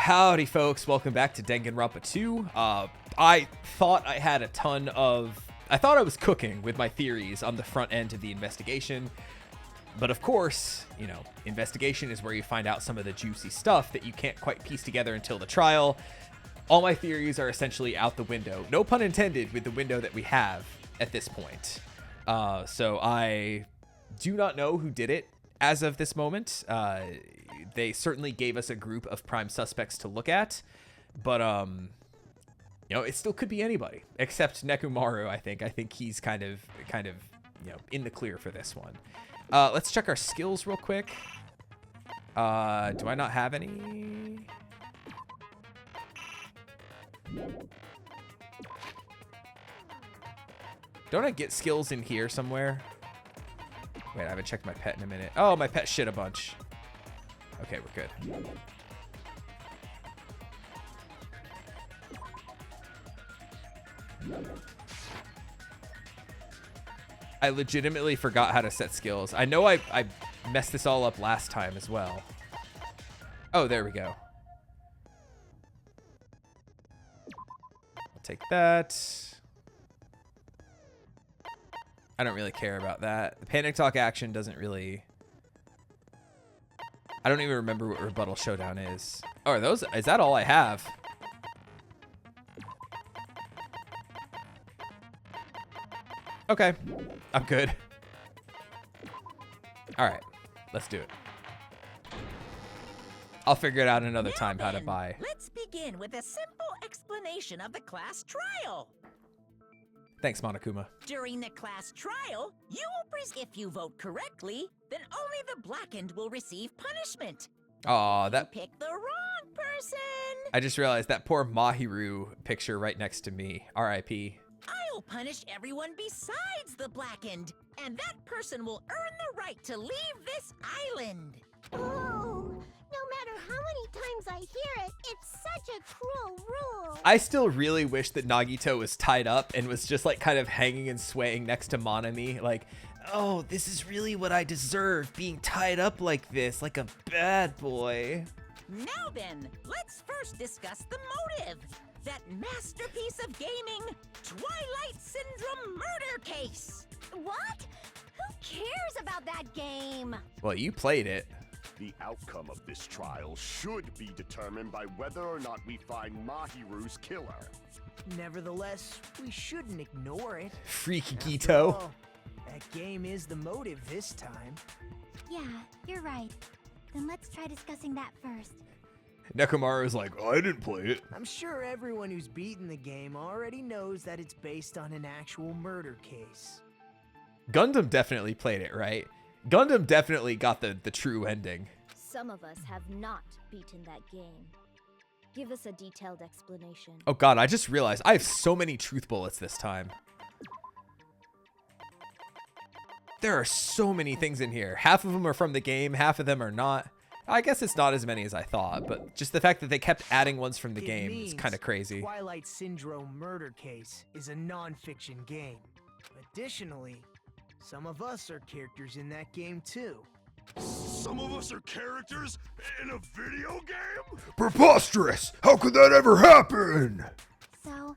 Howdy, folks. Welcome back to Danganronpa 2. I thought I had a ton of... I thought I was cooking with my theories on the front end of the investigation. But of course, you know, investigation is where you find out some of the juicy stuff that you can't quite piece together until the trial. All my theories are essentially out the window. No pun intended with the window that we have at this point. So I do not know who did it as of this moment. They certainly gave us a group of prime suspects to look at, but you know, it still could be anybody except Nekomaru. I think he's kind of you know, in the clear for this one. Let's check our skills real quick. Do I not have any? Don't I get skills in here somewhere? Wait, I haven't checked my pet in a minute. Oh, my pet shit a bunch. Okay, we're good. I legitimately forgot how to set skills. I know I messed this all up last time as well. Oh, there we go. I'll take that. I don't really care about that. The panic talk action doesn't really... I don't even remember what rebuttal showdown is. Oh, are those... Is that all I have? Okay. I'm good. Alright. Let's do it. I'll figure it out another time how to buy. Let's begin with a simple explanation of the class trial. Thanks, Monokuma. During the class trial, you will if you vote correctly, then only the blackened will receive punishment. Aw, that... You pick the wrong person. I just realized that poor Mahiru picture right next to me. R.I.P. I'll punish everyone besides the blackened, and that person will earn the right to leave this island. Oh, no matter how many times I hear it, it's such a cruel rule. I still really wish that Nagito was tied up and was just like kind of hanging and swaying next to Monami. Like, oh, this is really what I deserve, being tied up like this, like a bad boy. Now then, let's first discuss the motive. That masterpiece of gaming, Twilight Syndrome murder case. What? Who cares about that game? Well, you played it. The outcome of this trial should be determined by whether or not we find Mahiru's killer. Nevertheless, we shouldn't ignore it. Freaky After Gito. all, that game is the motive this time. Yeah, you're right. Then let's try discussing that first. Nekomaru is like, oh, I didn't play it. I'm sure everyone who's beaten the game already knows that it's based on an actual murder case. Gundam definitely played it, right? Gundam definitely got the true ending. Some of us have not beaten that game. Give us a detailed explanation. Oh god, I just realized I have so many truth bullets this time. There are so many things in here. Half of them are from the game, half of them are not. I guess it's not as many as I thought, but just the fact that they kept adding ones from the game is kind of crazy. Twilight Syndrome murder case is a non-fiction game. Additionally, some of us are characters in that game too. Some of us are characters in a video game? Preposterous! How could that ever happen? So,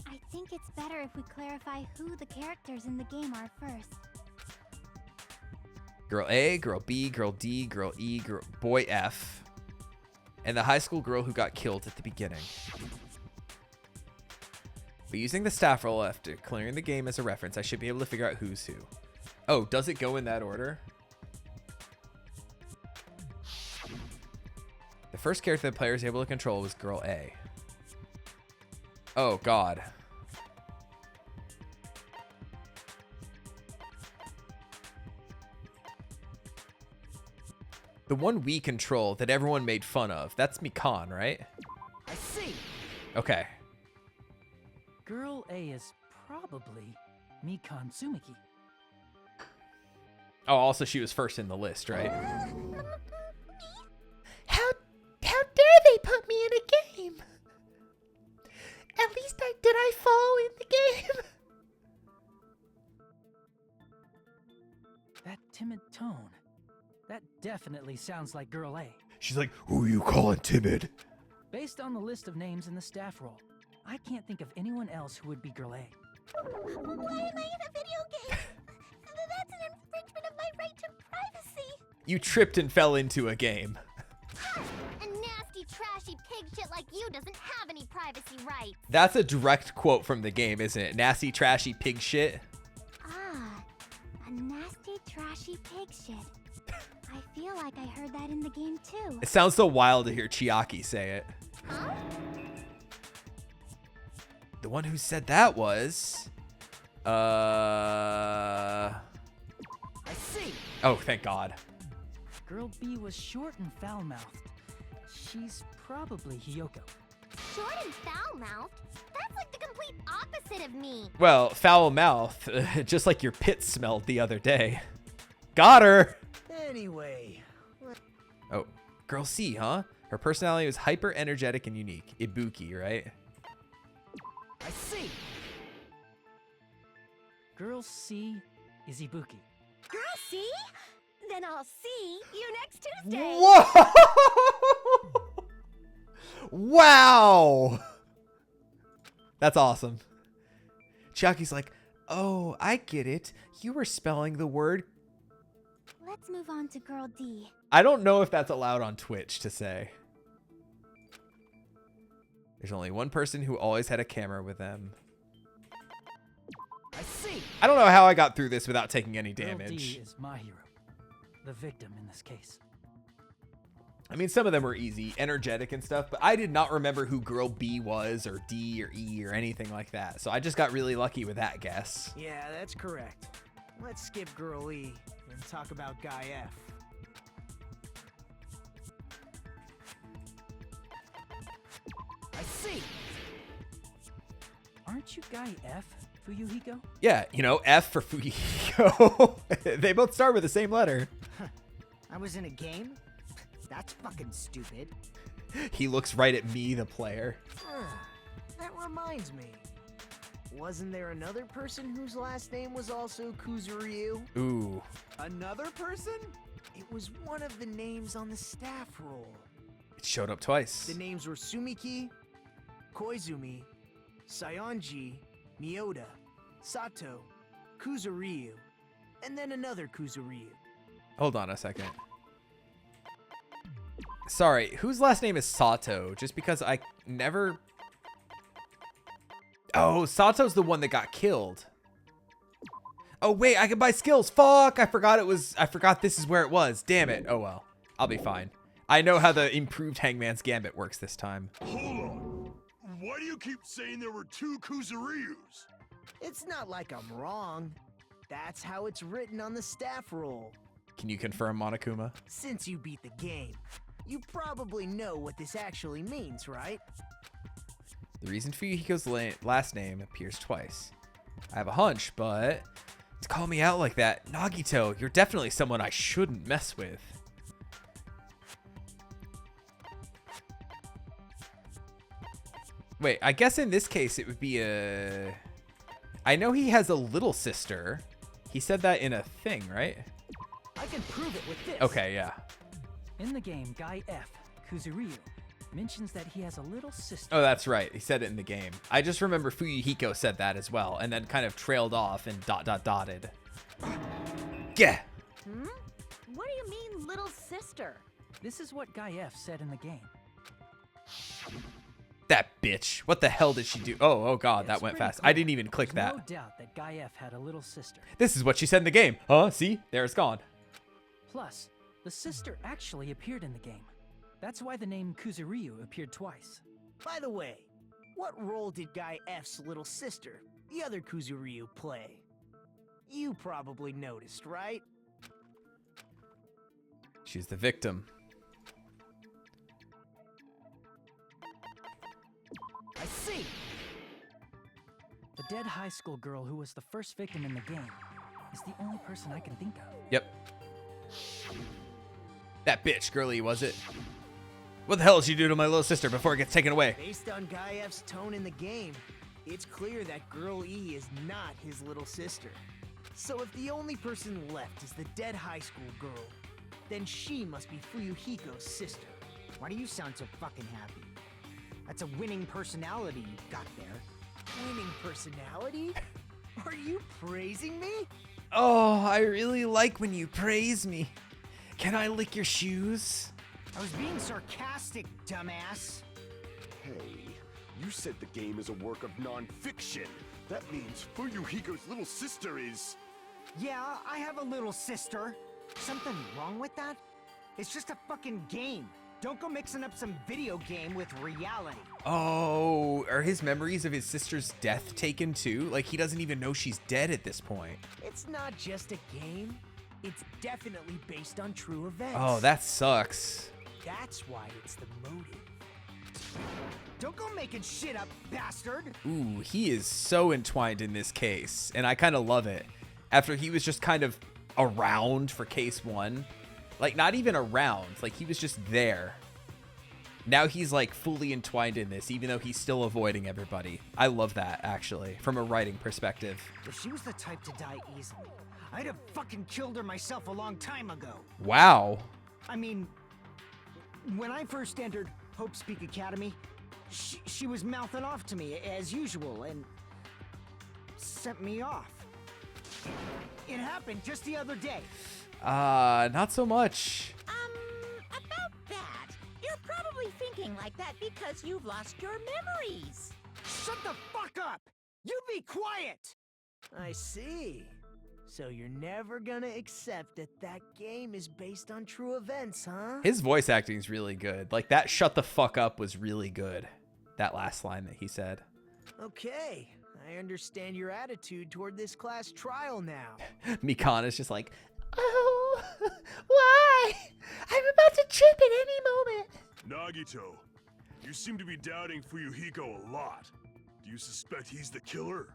I think it's better if we clarify who the characters in the game are first. Girl A, girl B, girl D, girl E, boy F, and the high school girl who got killed at the beginning. But using the staff roll after clearing the game as a reference, I should be able to figure out who's who. Oh, does it go in that order? The first character the player is able to control was girl A. Oh, God. The one we control that everyone made fun of, that's Mikan, right? I see. Okay. Girl A is probably Mikan Tsumiki. Oh, also she was first in the list, right? How dare they put me in a game? At least did I fall in the game? That timid tone. That definitely sounds like Girl A. She's like, who you calling timid? Based Based on the list of names in the staff roll, I can't think of anyone else who would be Girl A. Why am I in a video game? That's an infringement of my right to privacy. You tripped and fell into a game. A nasty, trashy pig shit like you doesn't have any privacy rights. That's a direct quote from the game, isn't it? Nasty, trashy pig shit. Ah, a nasty, trashy pig shit. I feel like I heard that in the game too. It sounds so wild to hear Chiaki say it. Huh? The one who said that was... I see. Oh, thank God. Girl B was short and foul-mouthed. She's probably Hiyoko. Short and foul-mouthed? That's like the complete opposite of me. Well, foul mouth, just like your pit smelled the other day. Got her! Anyway, Oh, girl C, huh? Her personality was hyper energetic and unique. Ibuki, right? I see. Girl C is Ibuki. Girl, see? Then I'll see you next Tuesday. Whoa! Wow! That's awesome. Chiaki's like, oh, I get it. You were spelling the word. Let's move on to Girl D. I don't know if that's allowed on Twitch to say. There's only one person who always had a camera with them. I see. I don't know how I got through this without taking any Girl damage. D is my hero. The victim in this case. I mean, some of them were easy, energetic and stuff, but I did not remember who girl B was or D or E or anything like that. So I just got really lucky with that guess. Yeah, that's correct. Let's skip Girl E and talk about Guy F. I see. Aren't you Guy F, Fuyuhiko? Yeah, you know, F for Fuyuhiko. They both start with the same letter. I was in a game? That's fucking stupid. He looks right at me, the player. That reminds me. Wasn't there another person whose last name was also Kuzuryu? Ooh. Another person? It was one of the names on the staff roll. It showed up twice. The names were Sumiki, Koizumi, Sayonji, Miyoda, Sato, Kuzuryu, and then another Kuzuryu. Hold on a second. Sorry, whose last name is Sato? Just because I never... Oh, Sato's the one that got killed. Oh, wait, I can buy skills. Fuck, I forgot this is where it was. Damn it. Oh, well. I'll be fine. I know how the improved Hangman's Gambit works this time. Hold on. Why do you keep saying there were two Kuzuryus? It's not like I'm wrong. That's how it's written on the staff roll. Can you confirm, Monokuma? Since you beat the game, you probably know what this actually means, right? The reason Fuyuhiko's last name appears twice. I have a hunch, but to call me out like that, Nagito, you're definitely someone I shouldn't mess with. Wait, I guess in this case it would be a... I know he has a little sister. He said that in a thing, right? I can prove it with this. Okay, yeah. In the game, Guy F, Kuzuryu, mentions that he has a little sister. Oh, that's right. He said it in the game. I just remember Fuyuhiko said that as well, and then kind of trailed off and dotted. Yeah. Hmm? What do you mean, little sister? This is what Guy F said in the game. That bitch. What the hell did she do? Oh God, that It's went pretty fast. clear. I didn't even click There's that. no doubt that Guy F had a little sister. This is what she said in the game. Huh? See? There it's gone. Plus, the sister actually appeared in the game. That's why the name Kuzuryu appeared twice. By the way, what role did Guy F's little sister, the other Kuzuryu, play? You probably noticed, right? She's the victim. I see. The dead high school girl who was the first victim in the game is the only person I can think of. Yep. That bitch, girly, was it? What the hell did she do to my little sister before it gets taken away? Based on Guy F's tone in the game, it's clear that Girl E is not his little sister. So if the only person left is the dead high school girl, then she must be Fuyuhiko's sister. Why do you sound so fucking happy? That's a winning personality you got there. Winning personality? Are you praising me? Oh, I really like when you praise me. Can I lick your shoes? I was being sarcastic, dumbass. Hey, you said the game is a work of non-fiction. That means Fuyuhiko's little sister is... Yeah, I have a little sister. Something wrong with that? It's just a fucking game. Don't go mixing up some video game with reality. Oh, are his memories of his sister's death taken too? Like he doesn't even know she's dead at this point. It's not just a game. It's definitely based on true events. Oh, that sucks. That's why it's the motive. Don't go making shit up, bastard! Ooh, he is so entwined in this case, and I kind of love it. After he was just kind of around for case 1. Like, not even around. Like, he was just there. Now he's, like, fully entwined in this, even though he's still avoiding everybody. I love that, actually, from a writing perspective. If she was the type to die easily, I'd have fucking killed her myself a long time ago. Wow. I mean, when I first entered Hope's Peak Academy, she was mouthing off to me, as usual, and sent me off. It happened just the other day. Not so much. About that, you're probably thinking like that because you've lost your memories. Shut the fuck up! You be quiet! I see. So you're never gonna accept that that game is based on true events, huh? His voice acting is really good. Like, that shut the fuck up was really good. That last line that he said. Okay, I understand your attitude toward this class trial now. Mikan is just like, Oh, why? I'm about to trip at any moment. Nagito, you seem to be doubting Fuyuhiko a lot. Do you suspect he's the killer?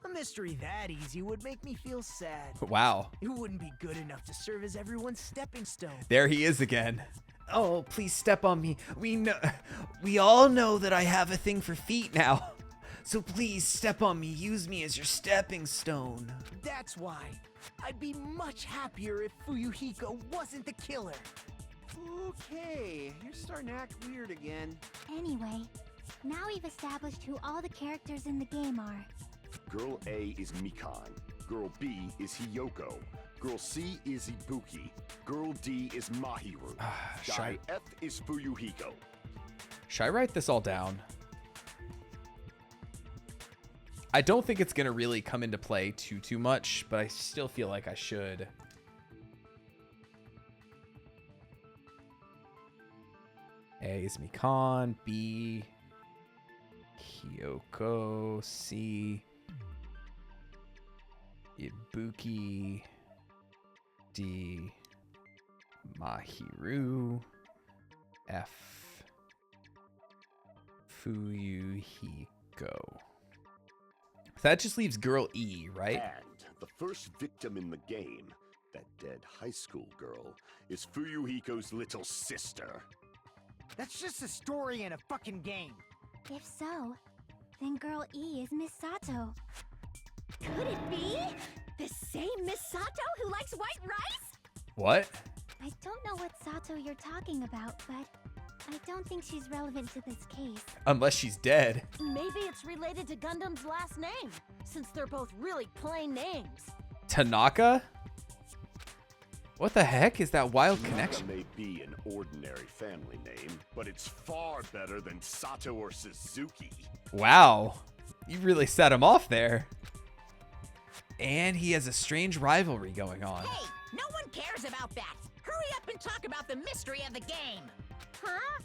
A mystery that easy would make me feel sad. wow. It wouldn't be good enough to serve as everyone's stepping stone. There he is again. Oh, please step on me. We all know that I have a thing for feet now. So please step on me. Use me as your stepping stone. That's why. I'd be much happier if Fuyuhiko wasn't the killer. Okay, you're starting to act weird again. Anyway, now we've established who all the characters in the game are. Girl A is Mikan. Girl B is Hiyoko. Girl C is Ibuki. Girl D is Mahiru. Guy F is Fuyuhiko. Should I write this all down? I don't think it's going to really come into play too much, but I still feel like I should. A is Mikan, B, Hiyoko, C, Ibuki, D, Mahiru, F, Fuyuhiko. So that just leaves girl E, right? And the first victim in the game, that dead high school girl, is Fuyuhiko's little sister. That's just a story in a fucking game. If so, then girl E is Miss Sato. Could it be the same Miss Sato who likes white rice? What? I don't know what Sato you're talking about, but I don't think she's relevant to this case. Unless she's dead. Maybe it's related to Gundam's last name, since they're both really plain names. Tanaka? What the heck is that wild connection? May be an ordinary family name, but it's far better than Sato or Suzuki. Wow. You really set him off there. And he has a strange rivalry going on. Hey, no one cares about that. Hurry up and talk about the mystery of the game. Huh?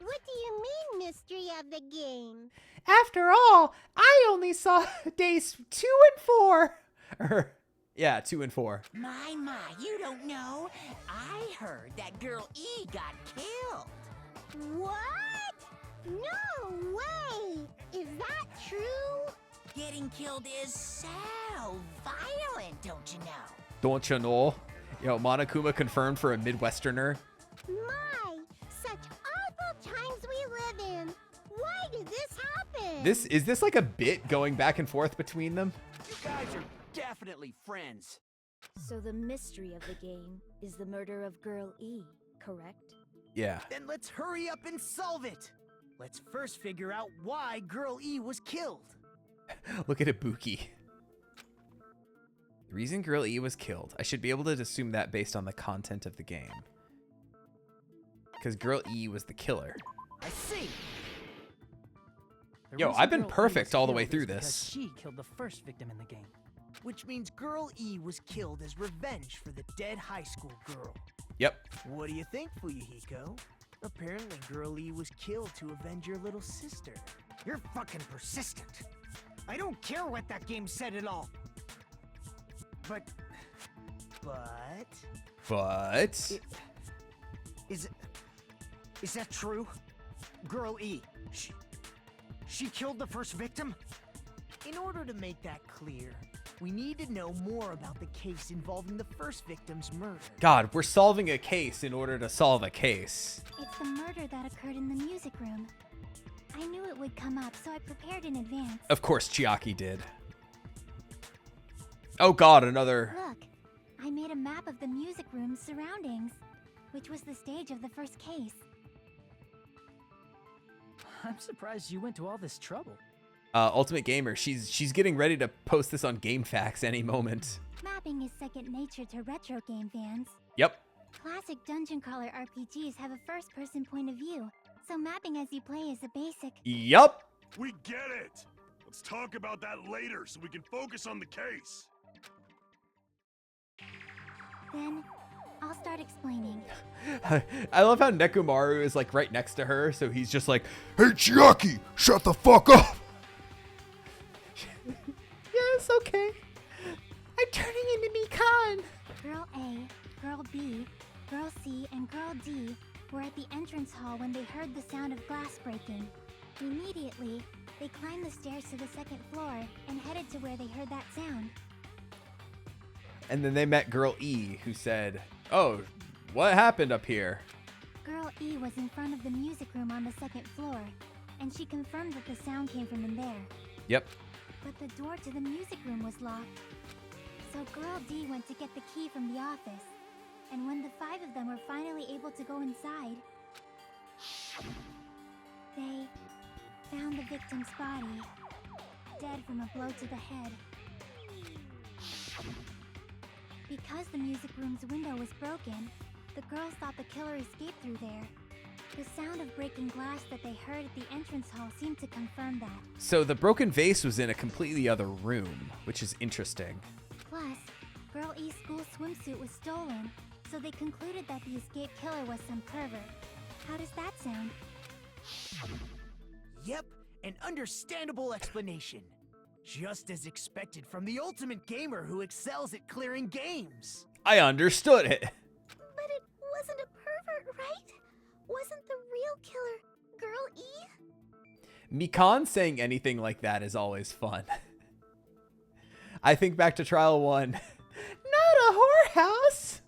What do you mean, mystery of the game? After all, I only saw days 2 and 4. Yeah, 2 and 4. My, you don't know. I heard that girl E got killed. What? No way! Is that true? Getting killed is so violent, don't you know? Don't you know? Yo, Monokuma confirmed for a Midwesterner. My, such awful times we live in. Why did this happen? Is this like a bit going back and forth between them? You guys are definitely friends. So the mystery of the game is the murder of Girl E, correct? Yeah. Then let's hurry up and solve it. Let's first figure out why Girl E was killed. Look at Ibuki. The reason Girl E was killed. I should be able to assume that based on the content of the game. Because Girl E was the killer. I see. The Yo, reason I've been Girl E perfect was all the way killed through is because this. She killed the first victim in the game. Which means Girl E was killed as revenge for the dead high school girl. Yep. What do you think, Fuyuhiko? Apparently Girl E was killed to avenge your little sister. You're fucking persistent. I don't care what that game said at all. But... Is that true? Girl E, she killed the first victim? In order to make that clear, we need to know more about the case involving the first victim's murder. God, we're solving a case in order to solve a case. It's the murder that occurred in the music room. I knew it would come up, so I prepared in advance. Of course Chiaki did. Oh god, another... Look, I made a map of the music room's surroundings, which was the stage of the first case. I'm surprised you went to all this trouble. Ultimate Gamer, she's getting ready to post this on GameFAQs any moment. Mapping is second nature to retro game fans. Yep. Classic dungeon crawler RPGs have a first-person point of view, so mapping as you play is a basic... Yup. We get it! Let's talk about that later so we can focus on the case. Then, I'll start explaining. I love how Nekomaru is like right next to her, so he's just like, "Hey Chiaki, shut the fuck up!" Yes, okay. I'm turning into Mikan. Girl A, Girl B, Girl C, and Girl D were at the entrance hall when they heard the sound of glass breaking. Immediately, they climbed the stairs to the second floor and headed to where they heard that sound. And then they met Girl E, who said, "Oh, what happened up here?" Girl E was in front of the music room on the second floor, and she confirmed that the sound came from in there. Yep. But the door to the music room was locked. So Girl D went to get the key from the office, and when the 5 of them were finally able to go inside, they found the victim's body, dead from a blow to the head. Because the music room's window was broken, the girls thought the killer escaped through there. The sound of breaking glass that they heard at the entrance hall seemed to confirm that. So the broken vase was in a completely other room, which is interesting. Plus, Girl E's school swimsuit was stolen, so they concluded that the escaped killer was some pervert. How does that sound? Yep, an understandable explanation. Just as expected from the ultimate gamer who excels at clearing games. I understood it. But it wasn't a pervert, right? Wasn't the real killer Girl E? Mikan saying anything like that is always fun. I think back to Trial 1. Not a whorehouse.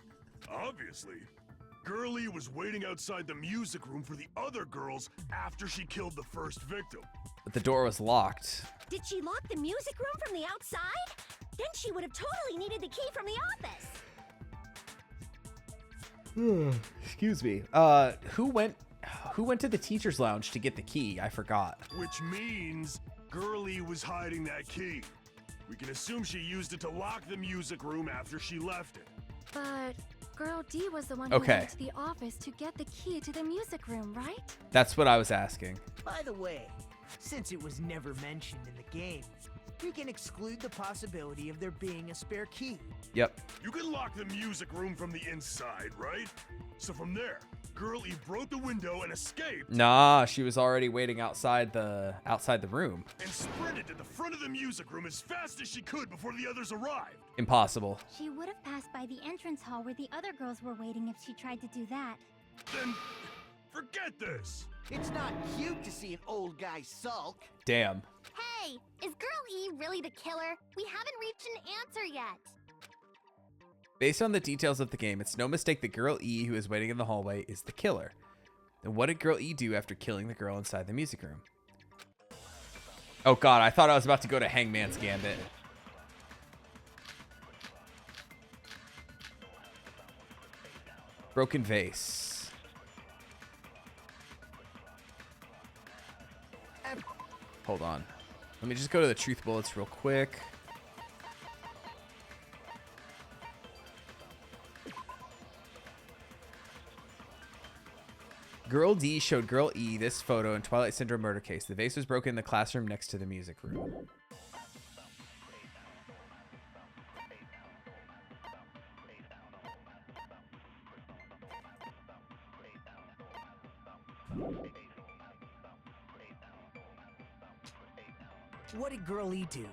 Obviously. Girlie was waiting outside the music room for the other girls after she killed the first victim. But the door was locked. Did she lock the music room from the outside? Then she would have totally needed the key from the office. Excuse me. Who went to the teacher's lounge to get the key? I forgot. Which means Girlie was hiding that key. We can assume she used it to lock the music room after she left it. But Girl D was the one who Okay. went to the office to get the key to the music room, right? That's what I was asking. By the way, since it was never mentioned in the game, we can exclude the possibility of there being a spare key. Yep. You can lock the music room from the inside, right? So from there, Girlie broke the window and escaped. Nah, she was already waiting outside the room. And sprinted to the front of the music room as fast as she could before the others arrived. Impossible. She would have passed by the entrance hall where the other girls were waiting if she tried to do that. Then forget this. It's not cute to see an old guy sulk. Damn. Hey, is Girl E really the killer? We haven't reached an answer yet. Based on the details of the game, it's no mistake that Girl E, who is waiting in the hallway, is the killer. Then what did Girl E do after killing the girl inside the music room? Oh god, I thought I was about to go to Hangman's Gambit. Broken vase. Hold on. Let me just go to the truth bullets real quick. Girl D showed Girl E this photo in Twilight Syndrome murder case. The vase was broken in the classroom next to the music room. What did Girl E do?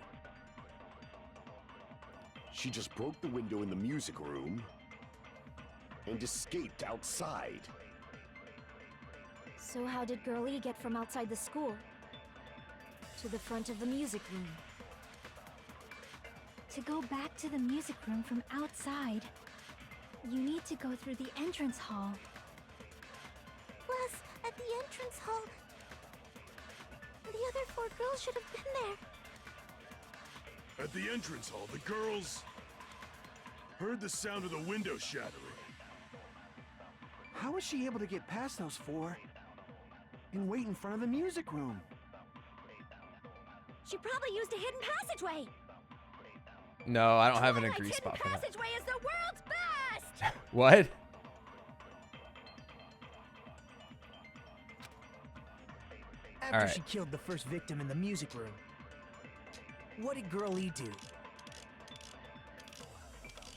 She just broke the window in the music room and escaped outside. So how did Girl E get from outside the school to the front of the music room? To go back to the music room from outside, you need to go through the entrance hall. Plus, at the entrance hall, the other 4 girls should have been there. At the entrance hall, the girls heard the sound of the window shattering. How was she able to get past those 4 and wait in front of the music room? She probably used a hidden passageway. No, I don't have an agree spot for that. Passageway is the world's best. What? After she killed the first victim in the music room, what did Girl E do?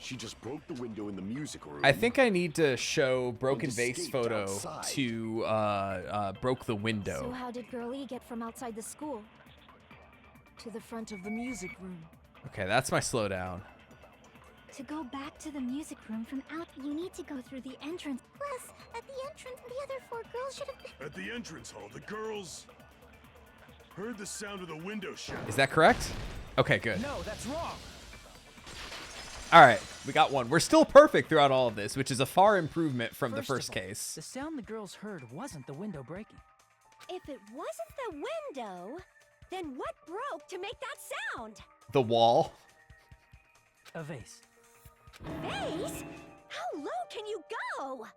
She just broke the window in the music room. I think I need to show broken and vase escaped photo outside. to broke the window. So how did Girl E get from outside the school to the front of the music room? Okay, that's my slowdown. To go back to the music room from out, you need to go through the entrance. Plus, at the entrance, the other 4 girls should have been. At the entrance hall, the girls heard the sound of the window shattering. Is that correct? Okay, good. No, that's wrong. All right, we got one. We're still perfect throughout all of this, which is a far improvement from the first of all, case. The sound the girls heard wasn't the window breaking. If it wasn't the window, then what broke to make that sound? The wall. A vase. Vase? How low can you go?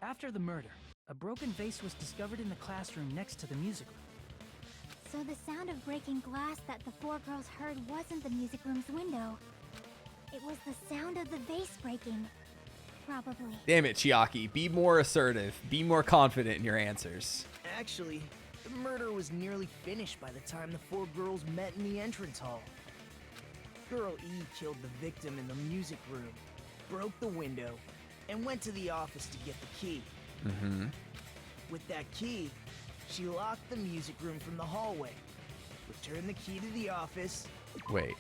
After the murder, a broken vase was discovered in the classroom next to the music room. So the sound of breaking glass that the 4 girls heard wasn't the music room's window. It was the sound of the vase breaking. Probably. Damn it, Chiaki. Be more assertive. Be more confident in your answers. Actually, the murder was nearly finished by the time the 4 girls met in the entrance hall. Girl E killed the victim in the music room, broke the window, and went to the office to get the key. Mm-hmm. With that key, she locked the music room from the hallway, returned the key to the office. Wait.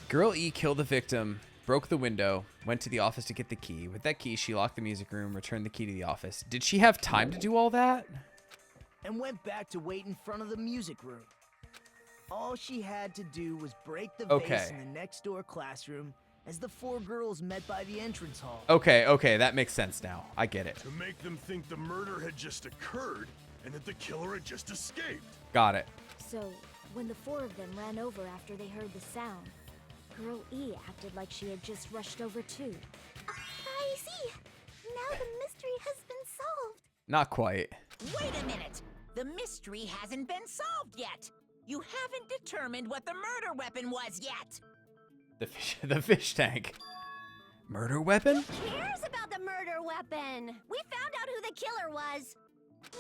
Girl E killed the victim, broke the window, went to the office to get the key. With that key, she locked the music room, returned the key to the office. Did she have time to do all that? And went back to wait in front of the music room. All she had to do was break the vase in the next door classroom as the 4 girls met by the entrance hall. Okay, that makes sense now. I get it. To make them think the murder had just occurred and that the killer had just escaped. Got it. So, when the 4 of them ran over after they heard the sound, Girl E acted like she had just rushed over too. I see. Now the mystery has been solved. Not quite. Wait a minute! The mystery hasn't been solved yet! You haven't determined what the murder weapon was yet! The fish tank. Murder weapon? Who cares about the murder weapon? We found out who the killer was.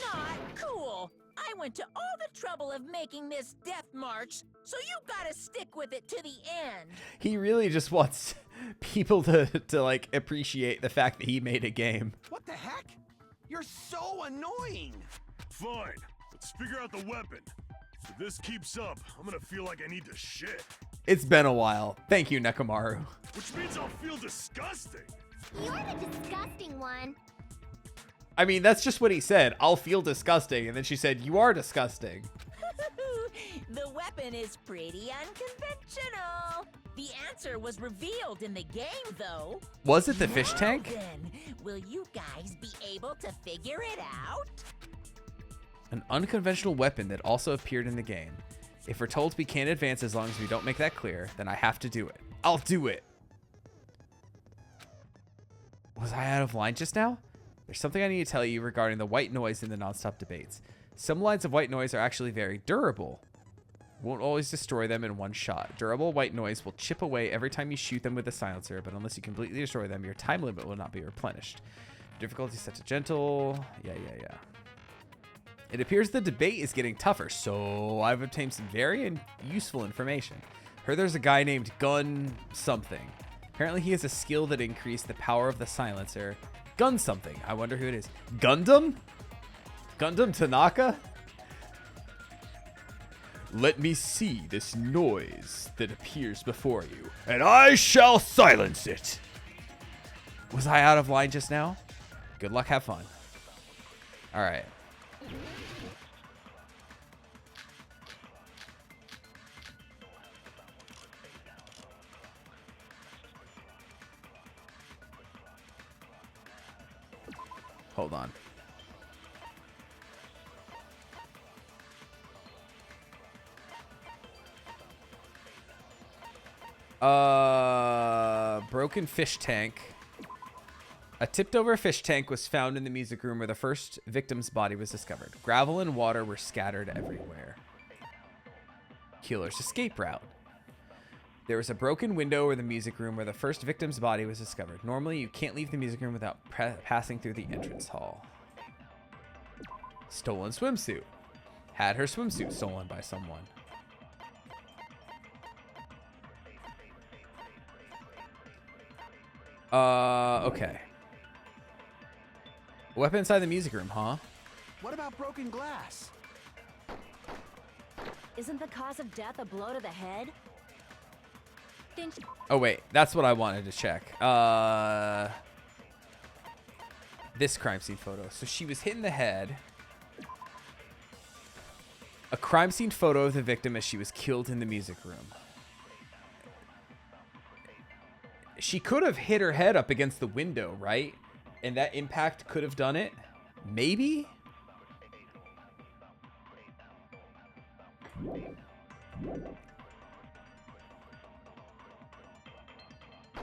Not cool! I went to all the trouble of making this death march, so you gotta stick with it to the end! He really just wants people to like appreciate the fact that he made a game. What the heck? You're so annoying! Fine, let's figure out the weapon. If this keeps up, I'm gonna feel like I need to shit. It's been a while. Thank you, Nekomaru. Which means I'll feel disgusting. You're the disgusting one. I mean, that's just what he said. I'll feel disgusting. And then she said, you are disgusting. The weapon is pretty unconventional. The answer was revealed in the game, though. Was it the fish tank? Then, will you guys be able to figure it out? An unconventional weapon that also appeared in the game. If we're told we can't advance as long as we don't make that clear, then I have to do it. I'll do it. Was I out of line just now? There's something I need to tell you regarding the white noise in the nonstop debates. Some lines of white noise are actually very durable. Won't always destroy them in one shot. Durable white noise will chip away every time you shoot them with a silencer, but unless you completely destroy them, your time limit will not be replenished. Difficulty set to gentle. Yeah. It appears the debate is getting tougher, so I've obtained some very useful information. Heard there's a guy named Gun something. Apparently he has a skill that increased the power of the silencer. Gun something. I wonder who it is. Gundam? Gundam Tanaka? Let me see this noise that appears before you, and I shall silence it. Was I out of line just now? Good luck, have fun. All right. Hold on. Broken fish tank. A tipped over fish tank was found in the music room where the first victim's body was discovered. Gravel and water were scattered everywhere. Killer's escape route. There was a broken window in the music room where the first victim's body was discovered. Normally, you can't leave the music room without passing through the entrance hall. Stolen swimsuit. Had her swimsuit stolen by someone. Okay. Weapon inside the music room, huh? What about broken glass? Isn't the cause of death a blow to the head? Oh, wait. That's what I wanted to check. This crime scene photo. So she was hit in the head. A crime scene photo of the victim as she was killed in the music room. She could have hit her head up against the window, right? And that impact could have done it. Maybe?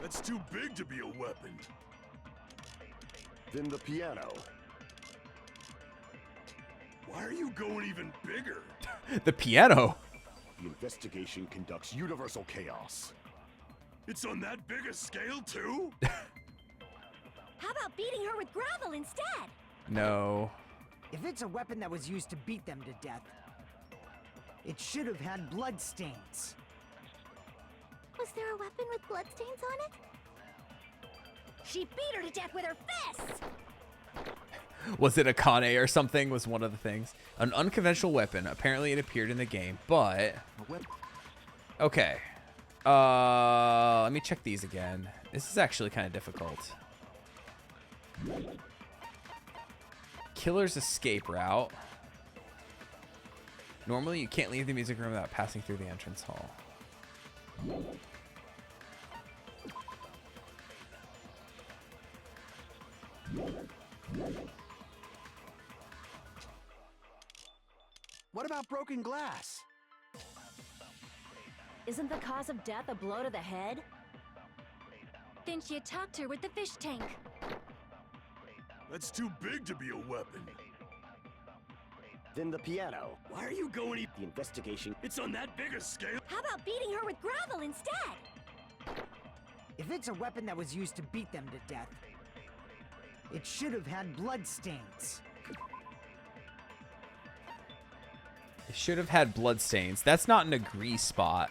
That's too big to be a weapon. Then the piano. Why are you going even bigger? The piano? The investigation conducts universal chaos. It's on that big a scale, too? How about beating her with gravel instead? No. If it's a weapon that was used to beat them to death, it should have had blood stains. Was there a weapon with bloodstains on it? She beat her to death with her fists! Was it a Kane or something was one of the things. An unconventional weapon. Apparently it appeared in the game, but... Okay. Let me check these again. This is actually kind of difficult. Killer's escape route. Normally you can't leave the music room without passing through the entrance hall. What about broken glass? Isn't the cause of death a blow to the head? Then she attacked her with the fish tank. That's too big to be a weapon. Then the piano. Why are you going The investigation. It's on that big a scale? How about beating her with gravel instead? If it's a weapon that was used to beat them to death, it should have had blood stains. It should have had blood stains. That's not an agree spot.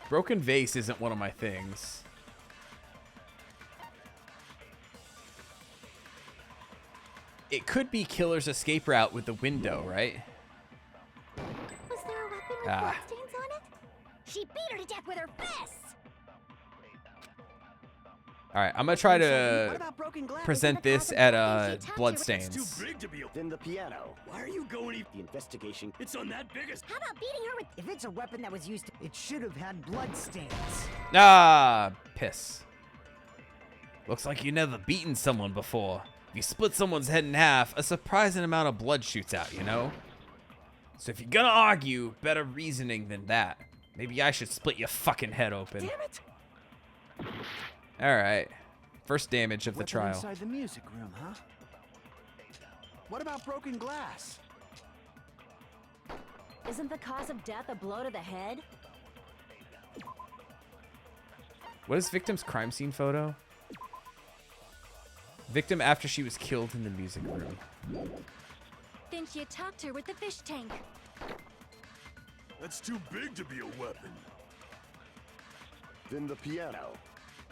Broken vase isn't one of my things. It could be Killer's escape route with the window, right? Was there a weapon with bloodstains on it? She beat her to death with her fists! All right, I'm gonna try to present this at bloodstains. Too big to be a... Then the piano. Why are you going The investigation. It's on that big a... How about beating her with... If it's a weapon that was used to... It should have had blood stains. Ah, piss. Looks like you never beaten someone before. If you split someone's head in half, a surprising amount of blood shoots out, you know? So if you're gonna argue, better reasoning than that. Maybe I should split your fucking head open. Damn it! Alright. First damage of the Weapon trial. inside the music room, huh? What about broken glass? Isn't the cause of death a blow to the head? What is victim's crime scene photo? Victim after she was killed in the music room. Then she attacked her with the fish tank. That's too big to be a weapon. Then the piano.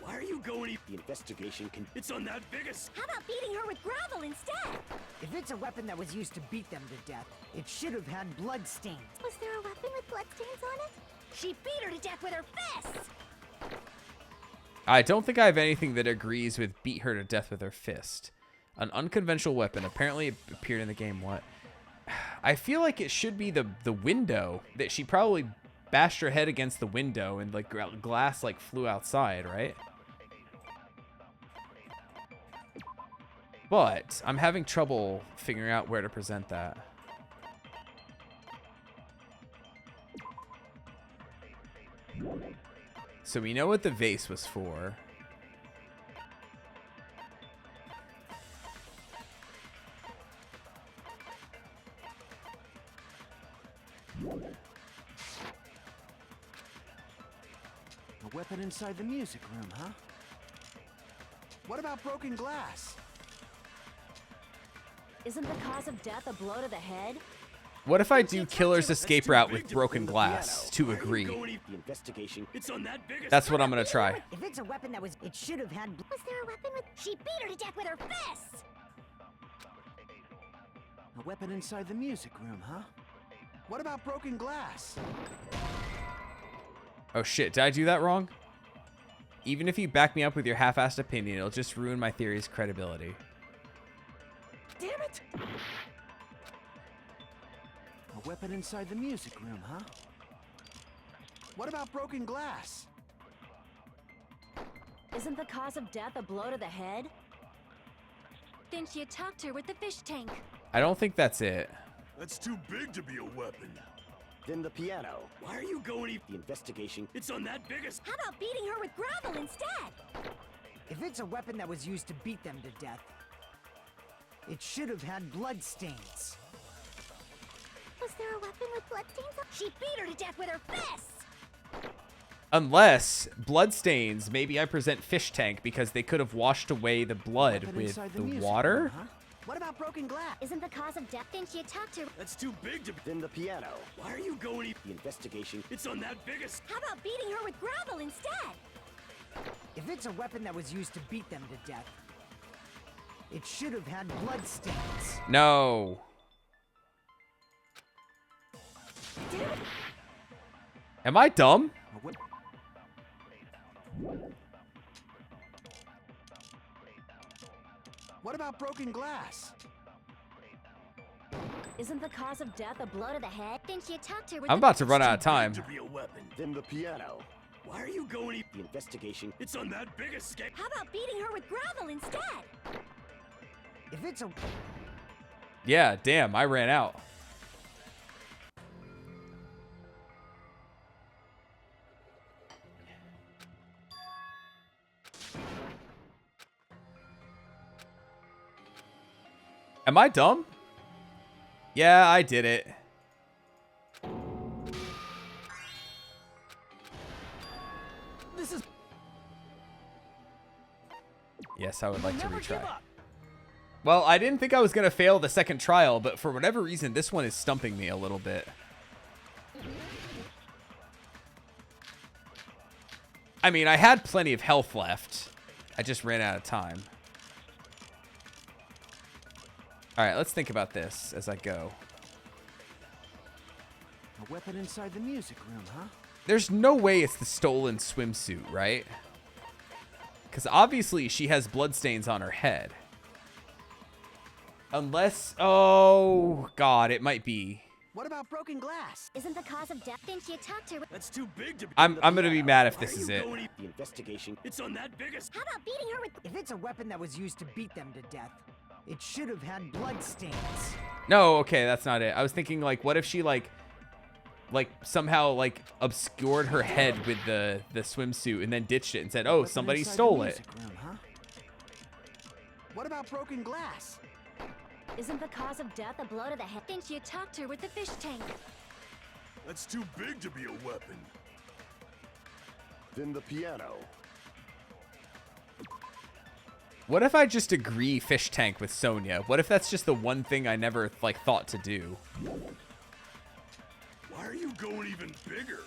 Why are you going? The investigation can. It's on that biggest. How about beating her with gravel instead? If it's a weapon that was used to beat them to death, it should have had blood stains. Was there a weapon with bloodstains on it? She beat her to death with her fists. I don't think I have anything that agrees with beat her to death with her fist. An unconventional weapon. Apparently it appeared in the game. What? I feel like it should be the window. That she probably bashed her head against the window and like glass like flew outside, right? But I'm having trouble figuring out where to present that. So we know what the vase was for. A weapon inside the music room, huh? What about broken glass? Isn't the cause of death a blow to the head? What if I do killer's escape route with broken glass to agree? The investigation. It's on that biggest. That's what I'm gonna try. If it's a weapon that was, it should have had. Was there a weapon with... She beat her to death with her fists. A weapon inside the music room, huh? What about broken glass? Oh shit, did I do that wrong? Even if you back me up with your half-assed opinion, it'll just ruin my theory's credibility. Damn it! A weapon inside the music room, huh? What about broken glass? Isn't the cause of death a blow to the head? Then she attacked her with the fish tank. I don't think that's it. That's too big to be a weapon. Then the piano. Why are you going? The investigation. It's on that biggest. How about beating her with gravel instead? If it's a weapon that was used to beat them to death, it should have had blood stains. Was there a weapon with bloodstains on... She beat her to death with her fists. Unless bloodstains, maybe I present fish tank because they could have washed away the blood Weapon with inside the music water. room, huh? What about broken glass? Isn't the cause of death? Then she attacked her. That's too big to be. Then the piano. Why are you going? The investigation. It's on that biggest. How about beating her with gravel instead? If it's a weapon that was used to beat them to death, it should have had blood stains. No. Am I dumb? What about broken glass? Isn't the cause of death a blow to the head? Then she attacked her with I'm the about to run out of To time. be a weapon. Then the piano. Why are you going? The investigation. It's on that biggest scale. How about beating her with gravel instead? If it's a... Yeah, damn, I ran out. Am I dumb? Yeah, I did it. This is... Yes, I would like to Never give retry. up. Well, I didn't think I was going to fail the second trial, but for whatever reason, this one is stumping me a little bit. I mean, I had plenty of health left. I just ran out of time. All right, let's think about this as I go. A weapon inside the music room, huh? There's no way it's the stolen swimsuit, right? Because obviously she has bloodstains on her head. Unless... Oh, God, it might be. What about broken glass? Isn't the cause of death? Then she attacked her with... That's too big to be. I'm going to be mad if Why this are is you it. going? The investigation. It's on that biggest. How about beating her with... If it's a weapon that was used to beat them to death, It should have had blood stains. No, okay, that's not it. I was thinking, like, what if she, like somehow, like, obscured her head with the swimsuit and then ditched it and said, oh, somebody stole it. Room, huh? What about broken glass? Isn't the cause of death a blow to the head? Think you attacked her with the fish tank. That's too big to be a weapon. Then the piano. What if I just agree fish tank with Sonia? What if that's just the one thing I never, like, thought to do? Why are you going even bigger?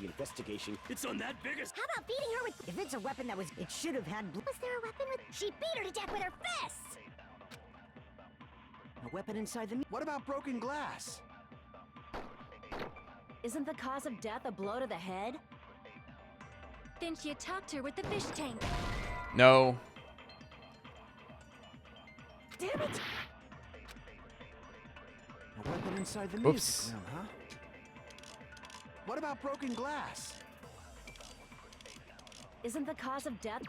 The investigation. It's on that biggest. How about beating her with... If it's a weapon that was... It should have had... Was there a weapon with... She beat her to death with her fists! A weapon inside the... What about broken glass? Isn't the cause of death a blow to the head? Think you attacked her with the fish tank. No. Damn it! A weapon inside the Oops. music room, huh? What about broken glass? Isn't the cause of death...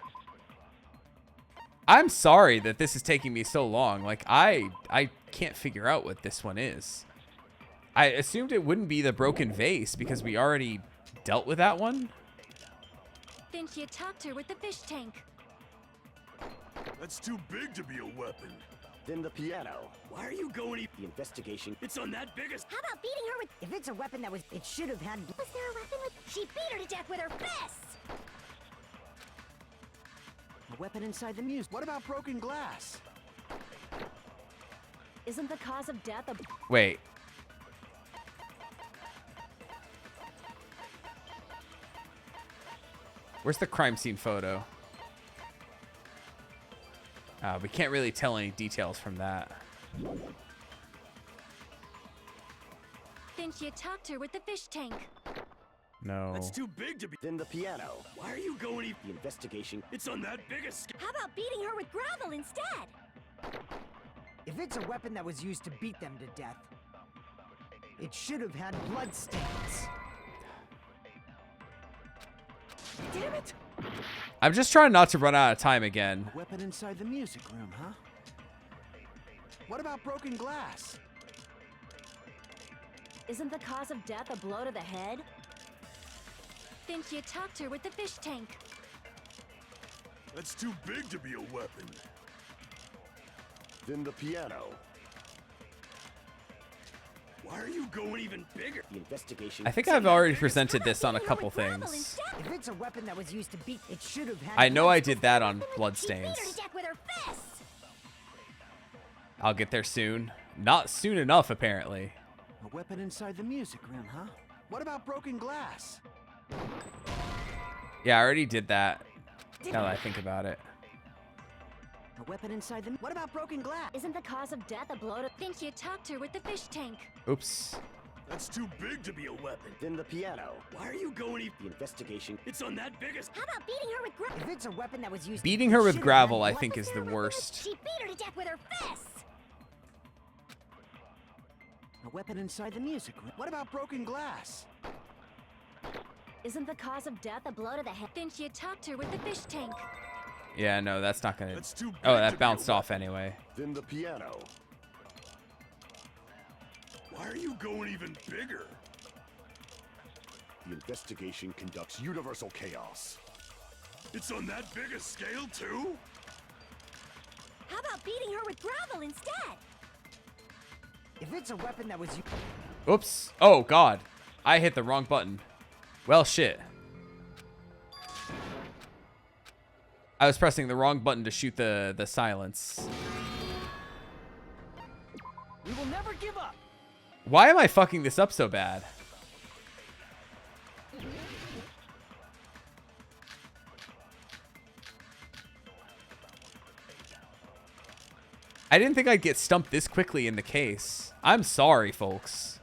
I'm sorry that this is taking me so long. Like, I can't figure out what this one is. I assumed it wouldn't be the broken vase because we already dealt with that one. Think you attacked her with the fish tank. That's too big to be a weapon. Then the piano. Why are you going The investigation. It's on that biggest. How about beating her with... If it's a weapon that was... It should have had... Was there a weapon with... She beat her to death with her fists! A weapon inside the music. What about broken glass? Isn't the cause of death a... Wait. Where's the crime scene photo? We can't really tell any details from that. Think you attacked her with the fish tank. No. That's too big to be. Then the piano. Why are you going The investigation. It's on that biggest. How about beating her with gravel instead? If it's a weapon that was used to beat them to death, it should have had blood stains. Damn it! I'm just trying not to run out of time again. A weapon inside the music room, huh? What about broken glass? Isn't the cause of death a blow to the head? Think you attacked her with the fish tank. That's too big to be a weapon. Then the piano. Why are you going even bigger? The investigation. I think I've already presented this on a couple things. If it's a weapon that was used to beat... It should have had... I know blood I did that on She beat her Bloodstains. to death with her fists! I'll get there soon. Not soon enough, apparently. A weapon inside the music room, huh? What about broken glass? Yeah, I already did that. Now that I think about it. A weapon inside the... What about broken glass? Isn't the cause of death a blow to... Think you attacked her with the fish tank. Oops. That's too big to be a weapon. Then the piano. Why are you going The investigation. It's on that biggest. How about beating her with gravel? If it's a weapon that was used... Beating her with Should have gravel, had I think, blood- is the worst. She beat her to death with her fists! A weapon inside the music room. What about broken glass? Isn't the cause of death a blow to the head? Think you attacked her with the fish tank. Yeah, no, that's not gonna... That's too big Oh, to that be bounced a off anyway. Then the piano. Why are you going even bigger? The investigation conducts universal chaos. It's on that big a scale too? How about beating her with gravel instead? If it's a weapon that was used... Oops. Oh, God. I hit the wrong button. Well, shit. I was pressing the wrong button to shoot the silence. We will never give up. Why am I fucking this up so bad? I didn't think I'd get stumped this quickly in the case. I'm sorry, folks.